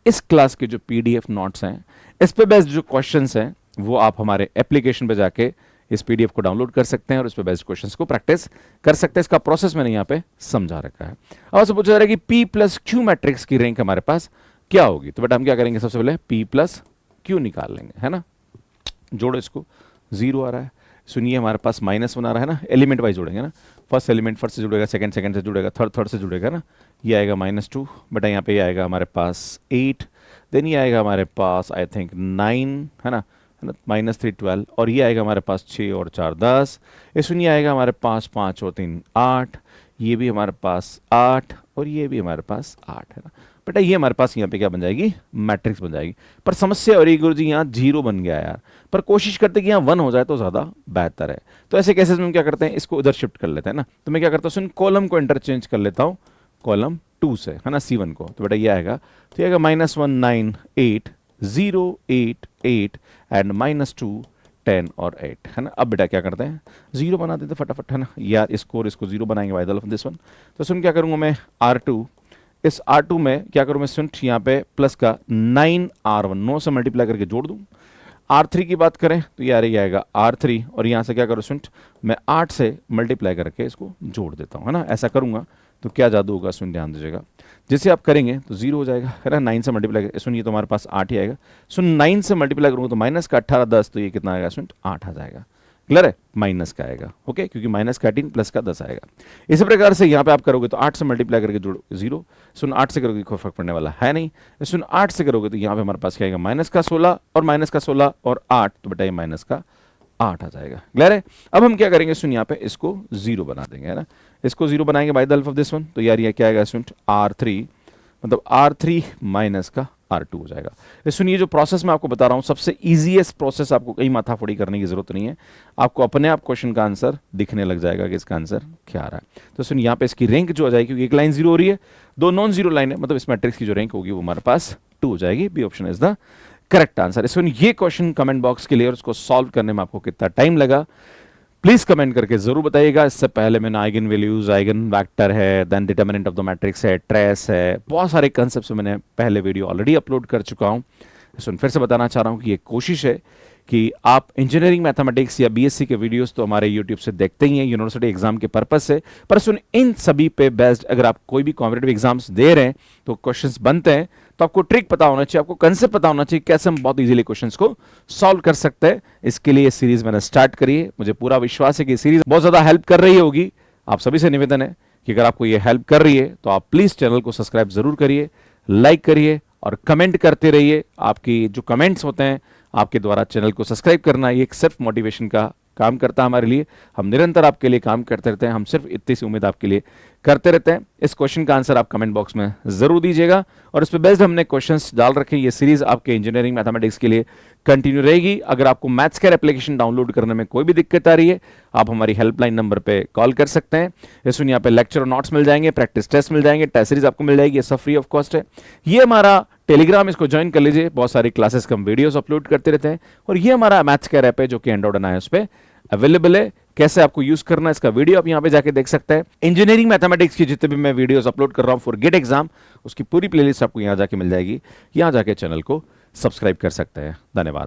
इस क्लास के जो PDF नोट्स हैं, इस पे बेस्ड जो क्वेश्चंस हैं वो आप हमारे एप्लीकेशन पे जाके इस PDF को डाउनलोड कर सकते हैं और इस पे बेस्ड क्वेश्चंस को प्रैक्टिस कर सकते हैं। इसका प्रोसेस मैंने यहाँ पे समझा रखा है। अब आपसे पूछा जा रहा है कि P+Q मैट्रिक्स की रैंक हमारे पास क्या होगी, तो बेटा हम क्या करेंगे, सबसे पहले P+Q निकाल लेंगे, है ना। जोड़ो इसको, 0 आ रहा है, सुनिए हमारे पास माइनस बना रहा है ना, एलिमेंट वाइज जोड़ेंगे ना, फर्स्ट एलिमेंट फर्स्ट से जुड़ेगा, सेकंड से जुड़ेगा, थर्ड से जुड़ेगा ना, ये आएगा -2, बेटा यहाँ पे ये आएगा हमारे पास 8, देन ये आएगा हमारे पास आई थिंक 9, है ना, -3 12, और ये आएगा हमारे पास 6 और 4 10, ये सुनिए आएगा हमारे पास 5 और 3 8, ये भी हमारे पास 8 और ये भी हमारे पास 8, है ना। बेटा ये हमारे पास यहाँ पे क्या बन जाएगी, मैट्रिक्स बन जाएगी। पर समस्या और ये गुरुजी यहाँ 0 बन गया यार, पर कोशिश करते कि यहाँ 1 हो जाए तो ज़्यादा बेहतर है। तो ऐसे केसेस में हम क्या करते हैं, इसको उधर शिफ्ट कर लेते हैं ना। तो मैं क्या करता हूँ, सुन कॉलम को इंटरचेंज कर लेता हूँ कॉलम 2 से, है ना, C1 को। तो बेटा ये आएगा, तो ये आएगा -1 9 8 0 8 8 एंड -2 10 और 8, है ना। अब बेटा क्या करते हैं, 0 बना देते फटाफट, है ना यार, इसको 0 बनाएंगे by the help of this one. तो सुन क्या करूँगा मैं, R2, इस R2 में क्या करूँ मैं सुन, यहाँ पे प्लस का 9R1 9 से मल्टीप्लाई करके जोड़ दूँ। R3 की बात करें तो यार ये आएगा R3, और यहाँ से क्या करूँ सुन, मैं 8 से मल्टीप्लाई करके इसको जोड़ देता हूँ, है ना। ऐसा करूँगा तो क्या जादू होगा सुन, ध्यान दीजिएगा, जैसे आप करेंगे तो 0 हो जाएगा, है ना। 9 से मल्टीप्लाई सुन, ये तो हमारे पास 8 ही आएगा। सुन 9 से मल्टीप्लाई करूँगा तो माइनस का 18 10, तो ये कितना आएगा सुन, 8 आ जाएगा। क्लियर है, माइनस का आएगा, ओके, क्योंकि माइनस का 18 प्लस का 10 आएगा। इसी प्रकार से यहाँ पे आप करोगे तो 8 से मल्टीप्लाई करके जोड़ो 0, सुन 8 से करोगे कोई फर्क पड़ने वाला है नहीं, सुन 8 से करोगे तो यहाँ पे हमारे पास क्या आएगा, माइनस का 16 और माइनस का 16 और 8, तो बेटा ये माइनस का 8 आ जाएगा। क्लियर है। अब हम क्या करेंगे सुन, यहाँ पे इसको 0 बना देंगे, है ना। इसको 0 बनाएंगे by the help of this one, तो यार ये क्या आएगा सुन, R3, मतलब R3 माइनस का R2 हो जाएगा। सुनिए जो प्रोसेस मैं आपको बता रहा हूँ सबसे इजीएस्ट प्रोसेस, आपको कहीं माथाफोड़ी करने की जरूरत नहीं है, आपको अपने आप क्वेश्चन का आंसर दिखने लग जाएगा कि इसका आंसर क्या आ रहा है। तो सुनिए यहाँ पे इसकी रैंक जो आ जाएगी, क्योंकि एक लाइन 0 हो रही है, 2 नॉन 0 लाइन है, मतलब इस मैट्रिक्स की जो रैंक होगी वो हमारे पास 2 हो जाएगी। B option is the correct answer. इसमें ये क्वेश्चन कमेंट बॉक्स के लिए और उसको सॉल्व करने में आपको कितना टाइम लगा प्लीज कमेंट करके जरूर बताइएगा। इससे पहले मैंने आइगन वैल्यूज, आइगन वेक्टर है, then determinant of the matrix है, ट्रेस है, बहुत सारे कंसेप्ट्स मैंने पहले वीडियो ऑलरेडी अपलोड कर चुका हूं। सुन फिर से बताना चाह रहा हूं कि ये कोशिश है कि आप इंजीनियरिंग मैथमेटिक्स या BSc के वीडियोस तो हमारे यूट्यूब से देखते ही हैं यूनिवर्सिटी एग्जाम के पर्पस से, पर सुन इन सभी पे बेस्ड अगर आप कोई भी कॉम्पिटिटिव एग्जाम्स दे रहे हैं तो क्वेश्चंस बनते हैं, तो आपको ट्रिक पता होना चाहिए, आपको कंसेप्ट पता होना चाहिए कैसे हम बहुत इजीली क्वेश्चंस को सॉल्व कर सकते हैं। इसके लिए ये सीरीज मैंने स्टार्ट करी है, मुझे पूरा विश्वास है कि सीरीज बहुत ज्यादा हेल्प कर रही होगी। आप सभी से निवेदन है कि अगर आपको ये हेल्प कर रही है तो आप प्लीज चैनल को सब्सक्राइब जरूर करिए, लाइक करिए और कमेंट करते रहिए। आपकी जो कमेंट्स होते हैं आपके द्वारा चैनल को सब्सक्राइब करना, ये एक सेल्फ मोटिवेशन का काम करता है हमारे लिए। हम निरंतर आपके लिए काम करते रहते हैं, हम सिर्फ इतनी सी उम्मीद आपके लिए करते रहते हैं। इस क्वेश्चन का आंसर आप कमेंट बॉक्स में जरूर दीजिएगा और इस पे बेस्ड हमने क्वेश्चंस डाल रखे हैं। ये सीरीज आपके इंजीनियरिंग मैथमेटिक्स के लिए कंटिन्यू रहेगी। अगर आपको मैथ्स केयर एप्लीकेशन डाउनलोड करने में कोई भी दिक्कत आ रही है, आप हमारी हेल्पलाइन नंबर पे कॉल कर सकते हैं। इसमें यहाँ पे लेक्चर और नोट्स मिल जाएंगे, प्रैक्टिस टेस्ट मिल जाएंगे, टेस्ट सीरीज आपको मिल जाएगी, ये सब फ्री ऑफ कॉस्ट है। ये हमारा टेलीग्राम, इसको ज्वाइन कर लीजिए, बहुत सारी क्लासेस के हम वीडियोस अपलोड करते रहते हैं। और ये हमारा मैथ्स केयर ऐप है जो कि एंड्रॉइड एंड आईओएस पे अवेलेबल है। कैसे आपको यूज करना है इसका वीडियो आप यहाँ पे जाके देख सकते हैं। इंजीनियरिंग मैथमेटिक्स की जितने भी मैं वीडियोस अपलोड कर रहा हूँ फॉर गेट एग्जाम, उसकी पूरी प्लेलिस्ट आपको यहाँ जाके मिल जाएगी। यहाँ जाके चैनल को सब्सक्राइब कर सकते हैं। धन्यवाद।